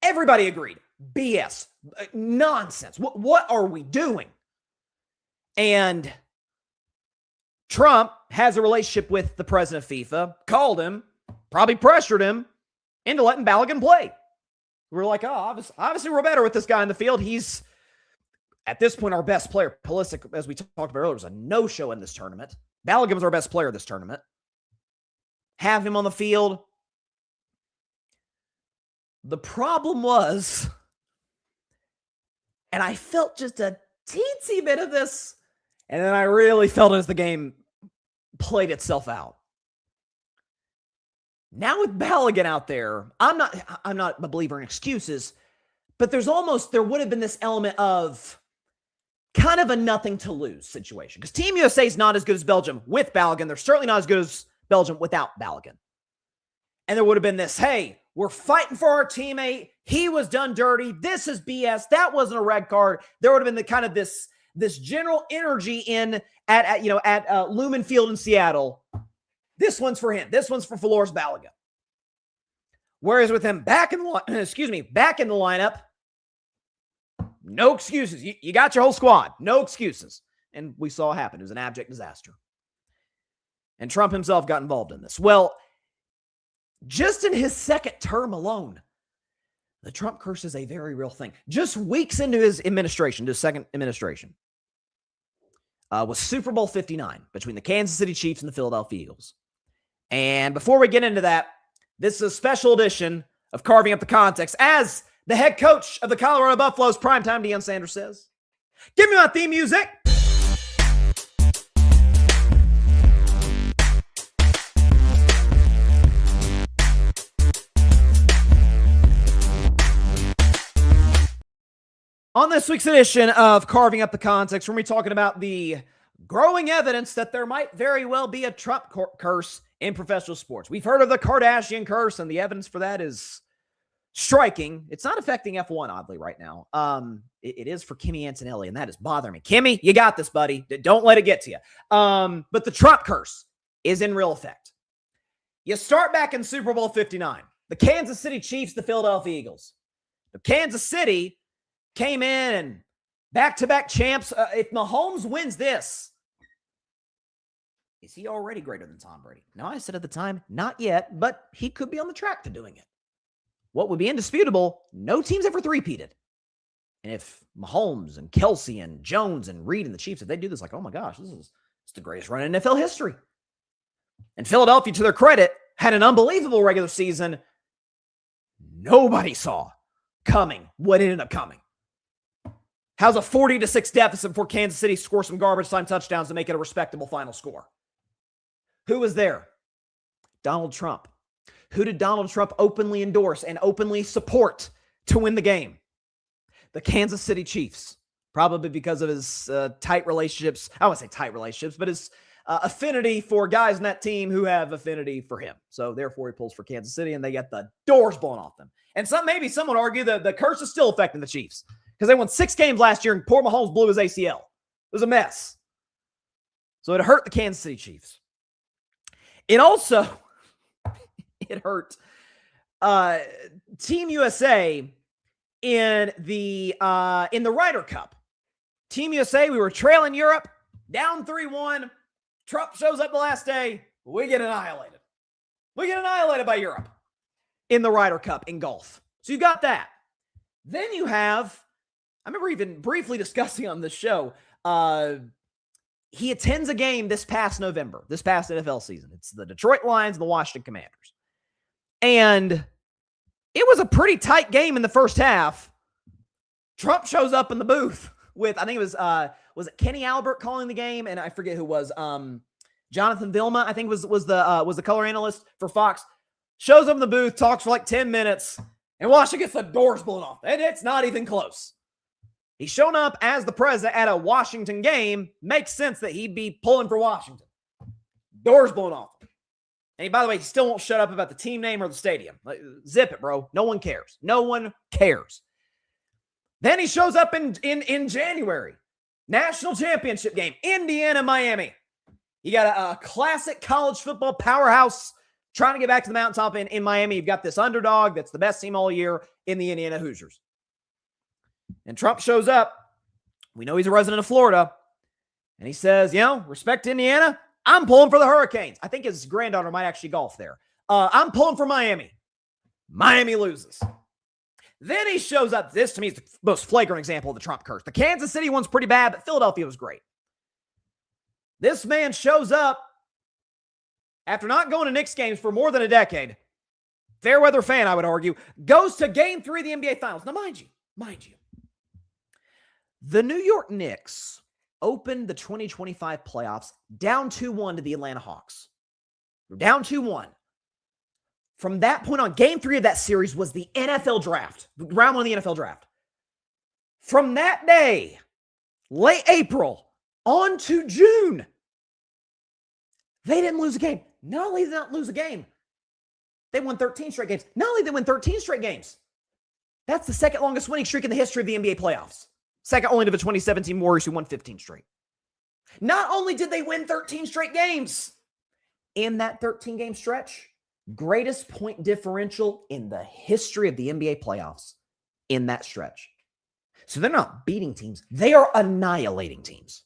Everybody agreed. BS. Nonsense. What are we doing? And Trump has a relationship with the president of FIFA, called him, probably pressured him into letting Balogun play. We're like, oh, obviously we're better with this guy in the field. He's, at this point, our best player. Pulisic, as we talked about earlier, was a no-show in this tournament. Belgium's our best player this tournament. Have him on the field. The problem was, and I felt just a teensy bit of this, and then I really felt it as the game played itself out. Now with Balogun out there, I'm not a believer in excuses, but there would have been this element of kind of a nothing to lose situation. Because Team USA is not as good as Belgium with Balogun. They're certainly not as good as Belgium without Balogun. And there would have been this, hey, we're fighting for our teammate. He was done dirty. This is BS. That wasn't a red card. There would have been the kind of this general energy at Lumen Field in Seattle. This one's for him. This one's for Floris Balogun. Whereas with him back in the lineup, no excuses. You got your whole squad. No excuses. And we saw it happen. It was an abject disaster. And Trump himself got involved in this. Well, just in his second term alone, the Trump curse is a very real thing. Just weeks into his second administration, was Super Bowl 59 between the Kansas City Chiefs and the Philadelphia Eagles. And before we get into that, this is a special edition of Carving Up the Context. As the head coach of the Colorado Buffaloes, primetime Deion Sanders says, "Give me my theme music." On this week's edition of Carving Up the Context, we're going to be talking about the growing evidence that there might very well be a Trump curse in professional sports. We've heard of the Kardashian curse, and the evidence for that is striking. It's not affecting F1, oddly, right now. It is for Kimi Antonelli, and that is bothering me. Kimi, you got this, buddy. Don't let it get to you. But the Trump curse is in real effect. You start back in Super Bowl 59. The Kansas City Chiefs, the Philadelphia Eagles. The Kansas City came in and back-to-back champs. If Mahomes wins this, is he already greater than Tom Brady? No, I said at the time, not yet, but he could be on the track to doing it. What would be indisputable, no team's ever three-peated. And if Mahomes and Kelsey and Jones and Reed and the Chiefs, if they do this, like, oh my gosh, it's the greatest run in NFL history. And Philadelphia, to their credit, had an unbelievable regular season. Nobody saw coming what ended up coming. How's a 40-6 deficit before Kansas City scores some garbage time touchdowns to make it a respectable final score? Who was there? Donald Trump. Who did Donald Trump openly endorse and openly support to win the game? The Kansas City Chiefs. Probably because of his tight relationships. I wouldn't say tight relationships, but his affinity for guys in that team who have affinity for him. So therefore he pulls for Kansas City and they get the doors blown off them. And maybe some would argue that the curse is still affecting the Chiefs because they won 6 games last year and poor Mahomes blew his ACL. It was a mess. So it hurt the Kansas City Chiefs. It also, it hurt Team USA in the Ryder Cup. Team USA, we were trailing Europe, down 3-1. Trump shows up the last day. We get annihilated. We get annihilated by Europe in the Ryder Cup in golf. So you got that. Then you have, I remember even briefly discussing on this show, he attends a game this past November, this past NFL season. It's the Detroit Lions and the Washington Commanders. And it was a pretty tight game in the first half. Trump shows up in the booth with, I think it was it Kenny Albert calling the game? And I forget who was, Jonathan Vilma, I think was the color analyst for Fox. Shows up in the booth, talks for like 10 minutes, and Washington gets the doors blown off. And it's not even close. He's shown up as the president at a Washington game. Makes sense that he'd be pulling for Washington. Doors blown off. And by the way, he still won't shut up about the team name or the stadium. Like, zip it, bro. No one cares. No one cares. Then he shows up in January. National championship game. Indiana, Miami. You got a classic college football powerhouse trying to get back to the mountaintop in Miami. You've got this underdog that's the best team all year in the Indiana Hoosiers. And Trump shows up. We know he's a resident of Florida. And he says, respect to Indiana. I'm pulling for the Hurricanes. I think his granddaughter might actually golf there. I'm pulling for Miami. Miami loses. Then he shows up. This, to me, is the most flagrant example of the Trump curse. The Kansas City one's pretty bad, but Philadelphia was great. This man shows up after not going to Knicks games for more than a decade. Fair weather fan, I would argue. Goes to Game 3 of the NBA Finals. Now, mind you, the New York Knicks opened the 2025 playoffs down 2-1 to the Atlanta Hawks. Down 2-1. From that point on, Game 3 of that series was the NFL draft. Round 1 of the NFL draft. From that day, late April, on to June, they didn't lose a game. Not only did they not lose a game, they won 13 straight games. Not only did they win 13 straight games, that's the second longest winning streak in the history of the NBA playoffs. Second only to the 2017 Warriors, who won 15 straight. Not only did they win 13 straight games, in that 13-game stretch, greatest point differential in the history of the NBA playoffs in that stretch. So they're not beating teams. They are annihilating teams.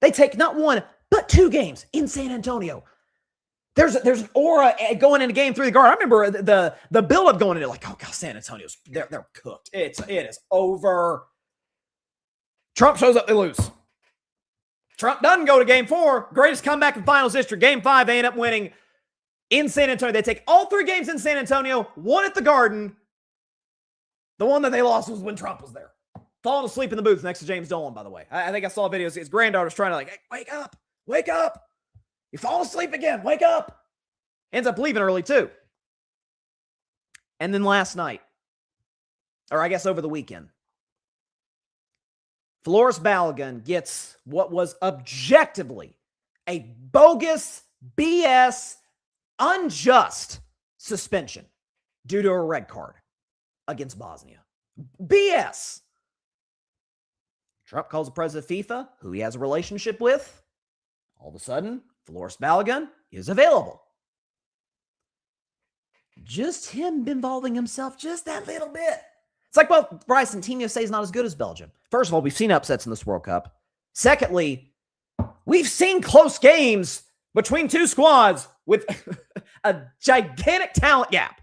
They take not one, but 2 games in San Antonio. There's an aura going into Game 3 of the Garden. I remember the build-up going into like, oh God, San Antonio's, they're cooked. It is over. Trump shows up, they lose. Trump doesn't go to Game 4. Greatest comeback in finals history. Game 5, they end up winning in San Antonio. They take all 3 games in San Antonio, 1 at the Garden. The one that they lost was when Trump was there. Falling asleep in the booth next to James Dolan, by the way. I think I saw videos. His granddaughter's trying to like, hey, wake up. Wake up. You're falling asleep again. Wake up. Ends up leaving early too. And then last night, or I guess over the weekend, Floris Balogun gets what was objectively a bogus, BS, unjust suspension due to a red card against Bosnia. BS. Trump calls the president of FIFA, who he has a relationship with. All of a sudden, Floris Balogun is available. Just him involving himself just that little bit. It's like, well, Bryson, Team USA is not as good as Belgium. First of all, we've seen upsets in this World Cup. Secondly, we've seen close games between 2 squads with a gigantic talent gap.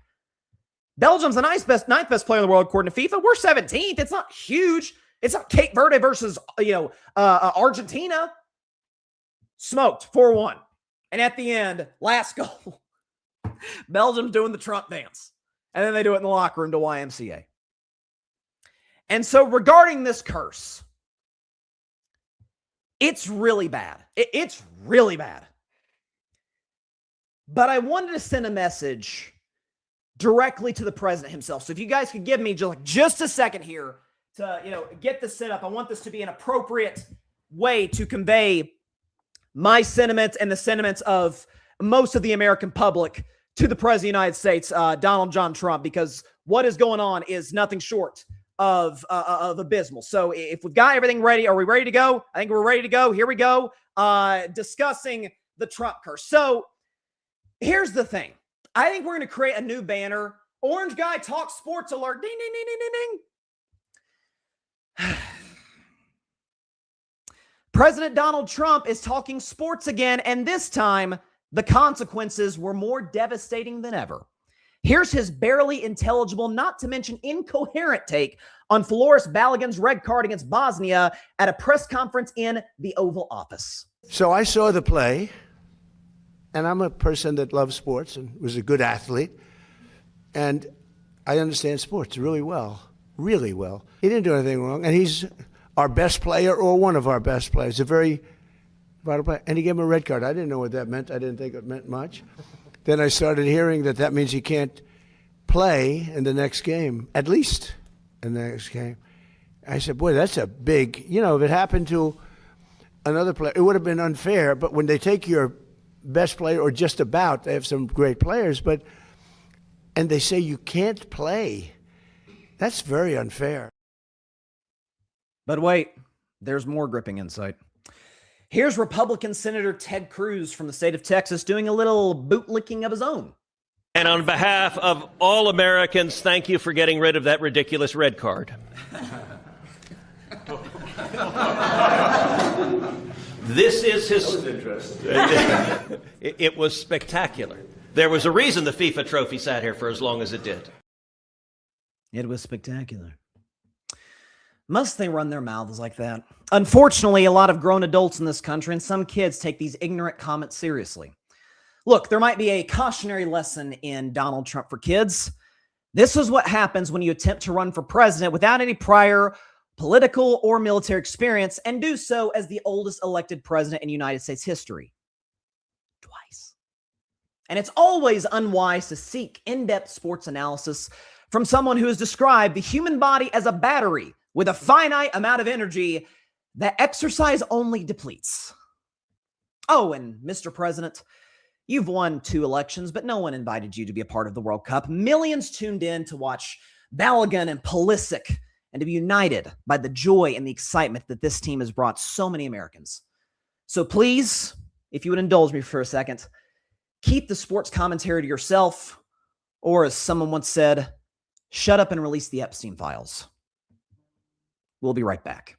Belgium's the ninth best player in the world according to FIFA. We're 17th. It's not huge. It's not Cape Verde versus, Argentina. Smoked 4-1. And at the end, last goal, Belgium's doing the Trump dance. And then they do it in the locker room to YMCA. And so regarding this curse, it's really bad. It's really bad. But I wanted to send a message directly to the president himself. So if you guys could give me just a second here to, get this set up. I want this to be an appropriate way to convey my sentiments and the sentiments of most of the American public to the president of the United States, Donald John Trump, because what is going on is nothing short of abysmal. So if we've got everything ready, are we ready to go? I think we're ready to go. Here we go. Discussing the Trump curse. So here's the thing. I think we're going to create a new banner. Orange guy talks sports alert. Ding, ding, ding, ding, ding, ding. President Donald Trump is talking sports again, and this time the consequences were more devastating than ever. Here's his barely intelligible, not to mention incoherent take on Floris Balogun's red card against Bosnia at a press conference in the Oval Office. So I saw the play, and I'm a person that loves sports and was a good athlete, and I understand sports really well, really well. He didn't do anything wrong, and he's our best player or one of our best players, a very vital player, and he gave him a red card. I didn't know what that meant. I didn't think it meant much. Then I started hearing that means he can't play in the next game, at least in the next game. I said, boy, that's a big, if it happened to another player, it would have been unfair. But when they take your best player, or just about, they have some great players, and they say you can't play, that's very unfair. But wait, there's more gripping insight. Here's Republican Senator Ted Cruz from the state of Texas doing a little bootlicking of his own. And on behalf of all Americans, thank you for getting rid of that ridiculous red card. This is his... That was interesting. It was spectacular. There was a reason the FIFA trophy sat here for as long as it did. It was spectacular. Must they run their mouths like that? Unfortunately, a lot of grown adults in this country and some kids take these ignorant comments seriously. Look, there might be a cautionary lesson in Donald Trump for kids. This is what happens when you attempt to run for president without any prior political or military experience and do so as the oldest elected president in United States history. Twice. And it's always unwise to seek in-depth sports analysis from someone who has described the human body as a battery with a finite amount of energy that exercise only depletes. Oh, and Mr. President, you've won 2 elections, but no one invited you to be a part of the World Cup. Millions tuned in to watch Balogun and Pulisic and to be united by the joy and the excitement that this team has brought so many Americans. So please, if you would indulge me for a second, keep the sports commentary to yourself, or as someone once said, shut up and release the Epstein files. We'll be right back.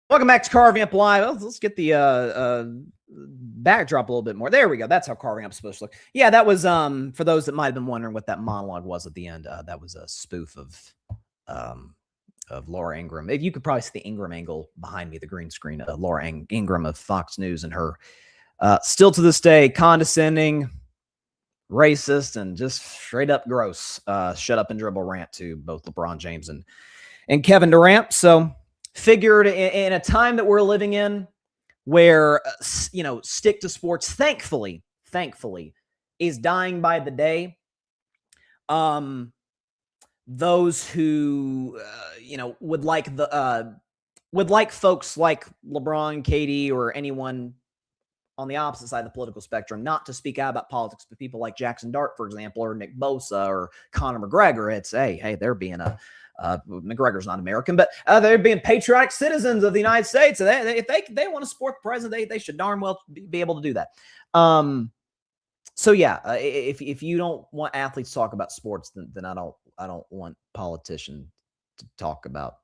Welcome back to Carving Up Live. Let's get the backdrop a little bit more. There we go. That's how Carving Up is supposed to look. Yeah, that was, for those that might have been wondering what that monologue was at the end, that was a spoof of Laura Ingraham. You could probably see the Ingraham angle behind me, the green screen. Laura Ingraham of Fox News and her, still to this day, condescending, racist, and just straight up gross shut up and dribble rant to both LeBron James and Kevin Durant. So figured in a time that we're living in where, stick to sports, thankfully, is dying by the day. Those who, would like folks like LeBron, KD, or anyone on the opposite side of the political spectrum not to speak out about politics, but people like Jackson Dart, for example, or Nick Bosa or Conor McGregor, it's, hey, they're being McGregor's not American, but they're being patriotic citizens of the United States. So if they want to support the president, they should darn well be able to do that. So yeah, if you don't want athletes to talk about sports, then I don't want politicians to talk about,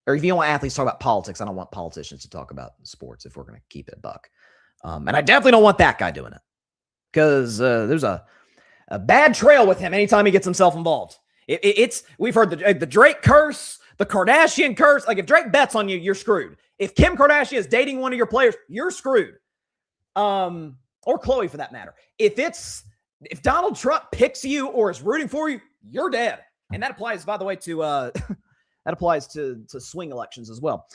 or if you don't want athletes to talk about politics, I don't want politicians to talk about sports if we're going to keep it a buck. And I definitely don't want that guy doing it, because there's a bad trail with him anytime he gets himself involved. We've heard the Drake curse, the Kardashian curse. Like, if Drake bets on you, you're screwed. If Kim Kardashian is dating one of your players, you're screwed. Or Khloe, for that matter. If Donald Trump picks you or is rooting for you, you're dead. And that applies, by the way, to swing elections as well.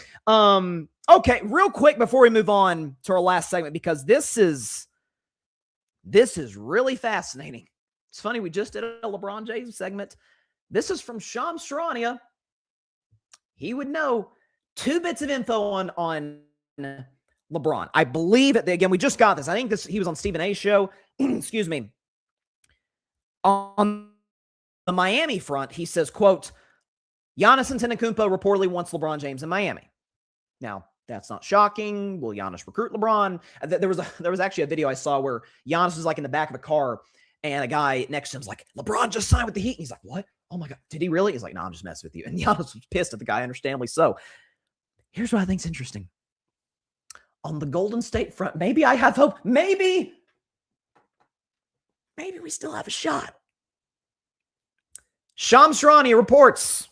Okay, real quick before we move on to our last segment, because this is really fascinating. It's funny, we just did a LeBron James segment. This is from Shams Charania. He would know 2 bits of info on LeBron. I believe it. Again, we just got this. I think he was on Stephen A's show. Excuse me. On the Miami front, he says, quote, Giannis Antetokounmpo reportedly wants LeBron James in Miami. Now, that's not shocking. Will Giannis recruit LeBron? There was actually a video I saw where Giannis was like in the back of a car, and a guy next to him's like, LeBron just signed with the Heat. And he's like, what? Oh my God, did he really? He's like, no, I'm just messing with you. And Giannis was pissed at the guy, understandably so. Here's what I think's interesting. On the Golden State front, maybe I have hope. Maybe we still have a shot. Shams Charania reports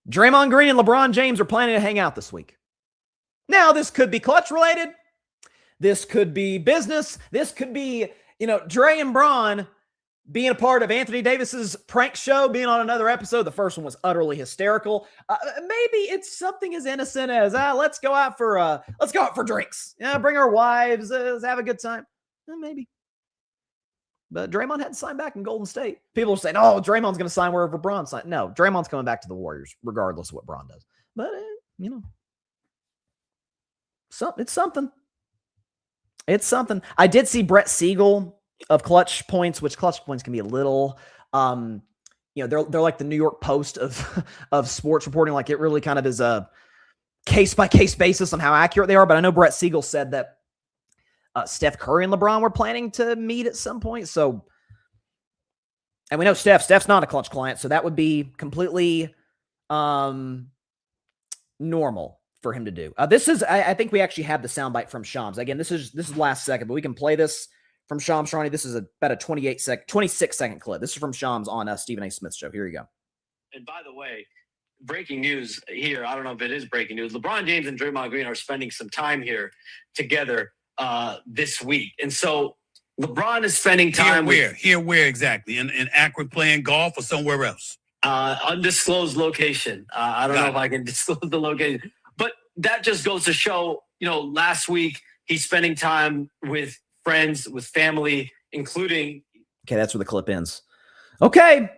Draymond Green and LeBron James are planning to hang out this week. Now, this could be clutch related. This could be business. This could be, Dre and Bron being a part of Anthony Davis's prank show, being on another episode. The first one was utterly hysterical. Maybe it's something as innocent as let's go out for drinks. Yeah, bring our wives, have a good time. Maybe. But Draymond had to sign back in Golden State. People are saying, "Oh, Draymond's going to sign wherever Bron signs." No, Draymond's coming back to the Warriors, regardless of what Bron does. But it's something. It's something. I did see Brett Siegel of Clutch Points, which Clutch Points can be a little, they're like the New York Post of sports reporting. Like it really kind of is a case by case basis on how accurate they are. But I know Brett Siegel said that Steph Curry and LeBron were planning to meet at some point. So, and we know Steph's not a Clutch client, so that would be completely normal for him to do. This is, I think we actually have the soundbite from Shams. Again, this is last second, but we can play this from Shams Charania. This is about a 26-second clip. This is from Shams on Stephen A. Smith's show. Here you go. And by the way, breaking news here. I don't know if it is breaking news. LeBron James and Draymond Green are spending some time here together this week. And so LeBron is spending time Here where exactly? In Akron playing golf or somewhere else? Undisclosed location. I don't know if I can disclose the location. But that just goes to show, last week he's spending time with friends, with family, including. Okay, that's where the clip ends. Okay.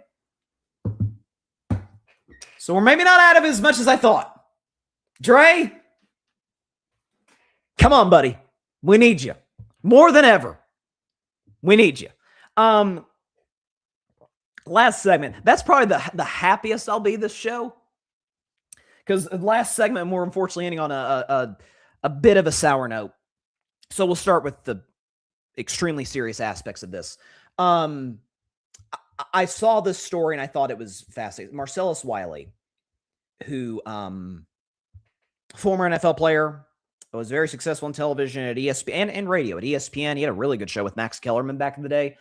So we're maybe not out of it as much as I thought. Dre, come on, buddy. We need you. More than ever. We need you. Last segment. That's probably the happiest I'll be this show. Because the last segment, we're unfortunately ending on a bit of a sour note. So we'll start with the extremely serious aspects of this. I saw this story and I thought it was fascinating. Marcellus Wiley, who former NFL player, was very successful in television at ESPN and radio at ESPN. He had a really good show with Max Kellerman back in the day.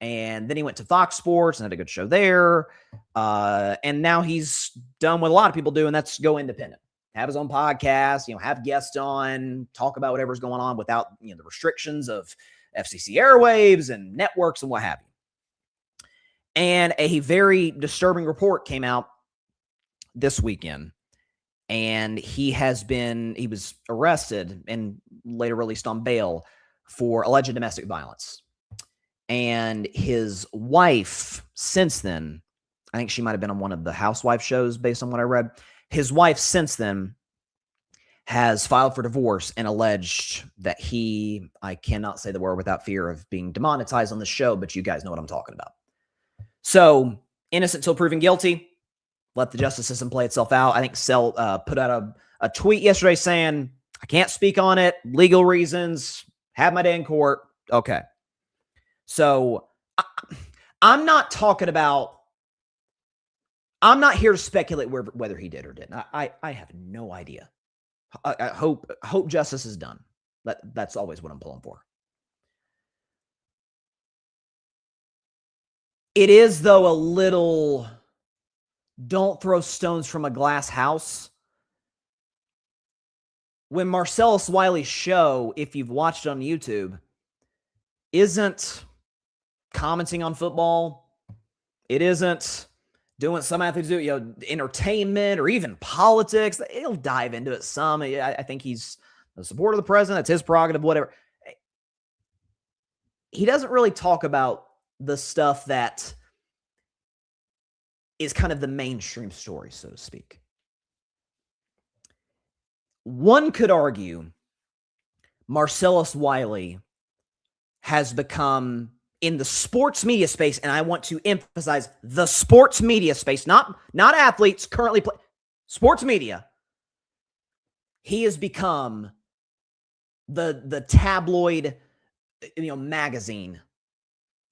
And then he went to Fox Sports and had a good show there. And now he's done what a lot of people do, and that's go independent. Have his own podcast, have guests on, talk about whatever's going on without the restrictions of FCC airwaves and networks and what have you. And a very disturbing report came out this weekend. And he was arrested and later released on bail for alleged domestic violence. And his wife, since then, I think she might have been on one of the housewife shows based on what I read. His wife, since then, has filed for divorce and alleged that I cannot say the word without fear of being demonetized on the show, but you guys know what I'm talking about. So, innocent till proven guilty. Let the justice system play itself out. I think Sell put out a tweet yesterday saying, I can't speak on it. Legal reasons. Have my day in court. Okay. So I'm not here to speculate whether he did or didn't. I have no idea. I hope justice is done. That's always what I'm pulling for. It is, though, a little don't throw stones from a glass house. When Marcellus Wiley's show, if you've watched it on YouTube, isn't commenting on football, it isn't doing some athletes do, entertainment or even politics. He'll dive into it some. I think he's the supporter of the president. It's his prerogative, whatever. He doesn't really talk about the stuff that is kind of the mainstream story, so to speak. One could argue Marcellus Wiley has become, in the sports media space, and I want to emphasize the sports media space, not athletes currently play, sports media. He has become the tabloid, magazine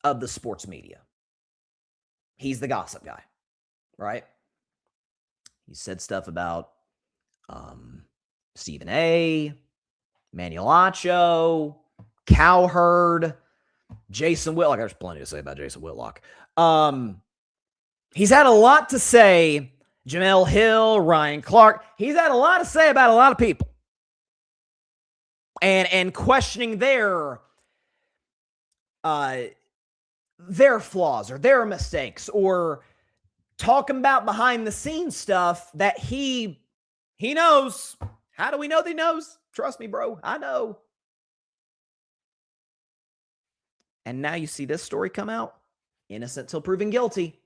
of the sports media. He's the gossip guy, right? He said stuff about Stephen A., Manuelacho, Cowherd, Jason Whitlock. There's plenty to say about Jason Whitlock. He's had a lot to say. Jamel Hill, Ryan Clark. He's had a lot to say about a lot of people. And questioning their their flaws or their mistakes, or talking about behind the scenes stuff that he knows. How do we know that he knows? Trust me, bro. I know. And now you see this story come out. Innocent till proven guilty.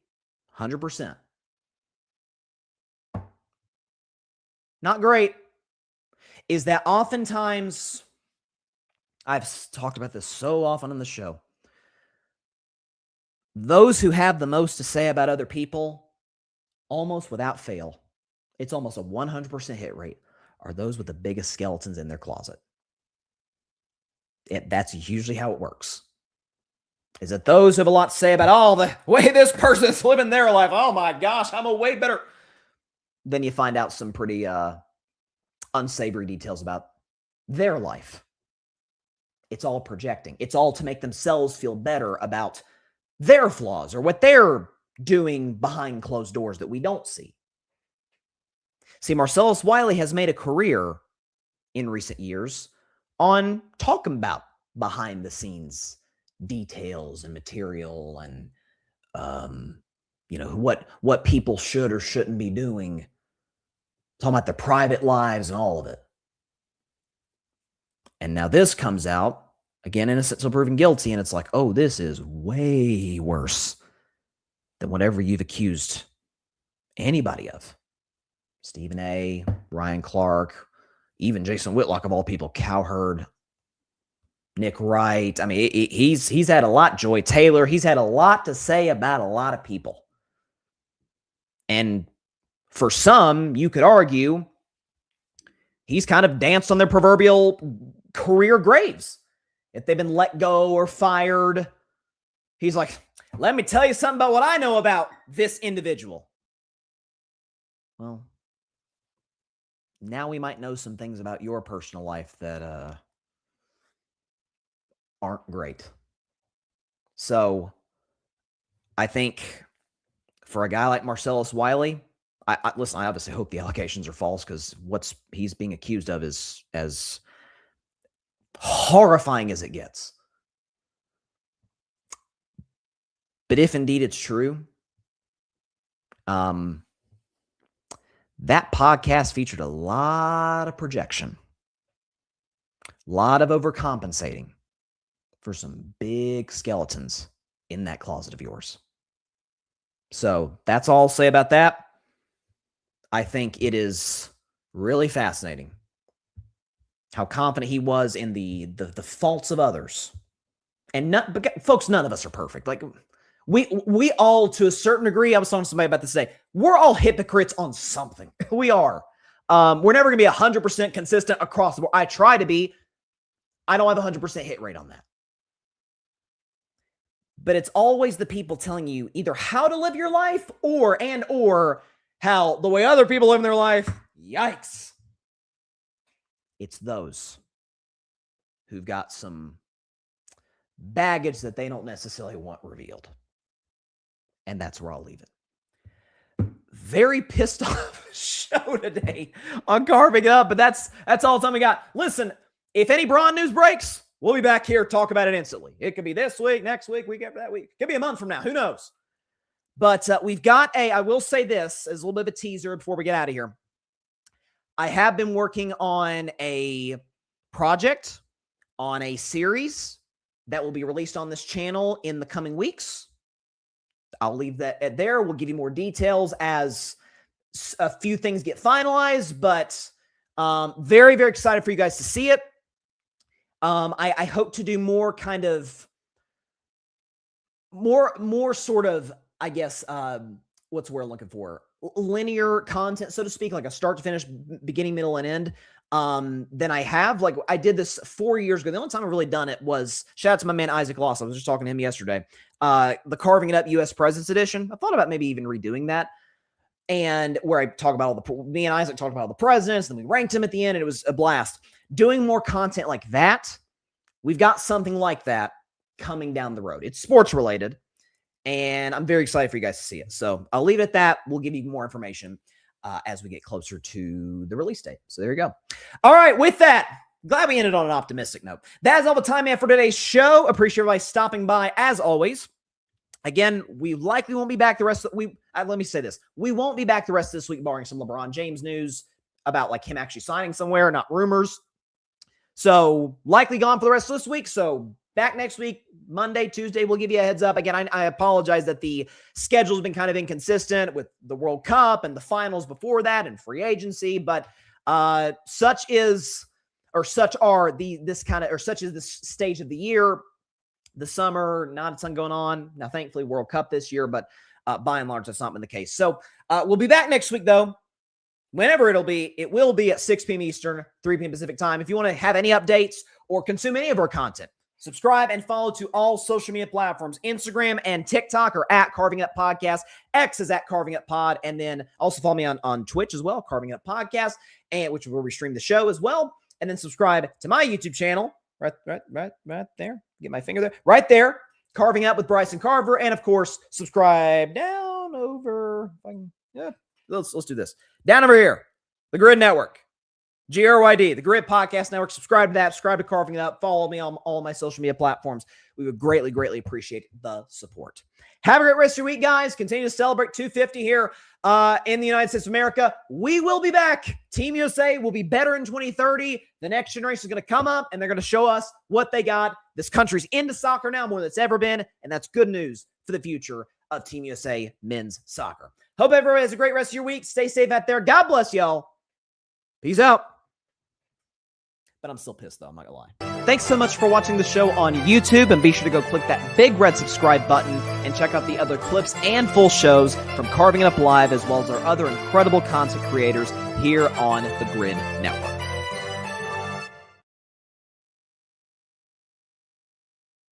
100%. Not great. Is that oftentimes, I've talked about this so often on the show, those who have the most to say about other people, almost without fail, it's almost a 100% hit rate, are those with the biggest skeletons in their closet. That's usually how it works. Is that those who have a lot to say about, oh, the way this person's living their life, oh my gosh, I'm a way better. Then you find out some pretty unsavory details about their life. It's all projecting. It's all to make themselves feel better about their flaws or what they're doing behind closed doors that we don't see. See, Marcellus Wiley has made a career in recent years on talking about behind the scenes details and material and, what people should or shouldn't be doing. Talking about their private lives and all of it. And now this comes out, again, innocent till proven guilty, and it's like, oh, this is way worse than whatever you've accused anybody of. Stephen A., Ryan Clark, even Jason Whitlock, of all people, Cowherd, Nick Wright. I mean, he's had a lot. Joy Taylor, he's had a lot to say about a lot of people. And for some, you could argue he's kind of danced on their proverbial career graves. If they've been let go or fired, he's like, let me tell you something about what I know about this individual. Well, now we might know some things about your personal life that aren't great. So I think for a guy like Marcellus Wiley, listen, I obviously hope the allegations are false, because what he's being accused of is as horrifying as it gets. But if indeed it's true, that podcast featured a lot of projection, a lot of overcompensating for some big skeletons in that closet of yours. So that's all I'll say about that. I think it is really fascinating how confident he was in the faults of others. And folks, none of us are perfect. Like we all, to a certain degree, I was talking to somebody about this today, we're all hypocrites on something. We are. We're never going to be 100% consistent across the board. I try to be. I don't have a 100% hit rate on that. But it's always the people telling you either how to live your life or how the way other people live in their life, yikes. It's those who've got some baggage that they don't necessarily want revealed. And that's where I'll leave it. Very pissed off show today on carving it up, but that's all the time we got. Listen, if any Bron news breaks, we'll be back here, talk about it instantly. It could be this week, next week, week after that week. It could be a month from now. Who knows? But we've got I will say this as a little bit of a teaser before we get out of here. I have been working on a project, on a series that will be released on this channel in the coming weeks. I'll leave that there. We'll give you more details as a few things get finalized, but very, very excited for you guys to see it. I hope to do more kind of more sort of, I guess, what's the word I'm looking for? Linear content, so to speak, like a start to finish, beginning, middle, and end. Than I have. Like I did this 4 years ago. The only time I've really done it was, shout out to my man Isaac Loss. I was just talking to him yesterday. The Carving It Up U.S. Presidents Edition. I thought about maybe even redoing that. And where I talk about me and Isaac talked about all the presidents, then we ranked them at the end, and it was a blast. Doing more content like that. We've got something like that coming down the road. It's sports related, and I'm very excited for you guys to see it. So I'll leave it at that. We'll give you more information as we get closer to the release date. So there you go. All right, with that, glad we ended on an optimistic note. That is all the time we have for today's show. Appreciate everybody stopping by as always. Again, we likely won't be back the rest of let me say this. We won't be back the rest of this week, barring some LeBron James news about like him actually signing somewhere, not rumors. So likely gone for the rest of this week. So back next week, Monday, Tuesday, we'll give you a heads up. Again, I apologize that the schedule's been kind of inconsistent with the World Cup and the finals before that and free agency, but such is this stage of the year. The summer, not a ton going on. Now, thankfully, World Cup this year, but by and large, that's not been the case. So we'll be back next week, though. Whenever it will be at 6 p.m. Eastern, 3 p.m. Pacific time. If you want to have any updates or consume any of our content, subscribe and follow to all social media platforms. Instagram and TikTok are at Carving Up Podcast. X is at Carving Up Pod. And then also follow me on Twitch as well, Carving Up Podcast, and which is where we stream the show as well. And then subscribe to my YouTube channel right there. Get my finger there. Right there. Carving Up with Bryson Carver. And of course, subscribe down over. Let's do this. Down over here. The Grid Network. GRYD, the Grid Podcast Network. Subscribe to that. Subscribe to Carving It Up. Follow me on all my social media platforms. We would greatly, greatly appreciate the support. Have a great rest of your week, guys. Continue to celebrate 250 here in the United States of America. We will be back. Team USA will be better in 2030. The next generation is going to come up, and they're going to show us what they got. This country's into soccer now more than it's ever been, and that's good news for the future of Team USA men's soccer. Hope everybody has a great rest of your week. Stay safe out there. God bless y'all. Peace out. But I'm still pissed, though. I'm not going to lie. Thanks so much for watching the show on YouTube, and be sure to go click that big red subscribe button and check out the other clips and full shows from Carving It Up Live, as well as our other incredible content creators here on the Grid Network.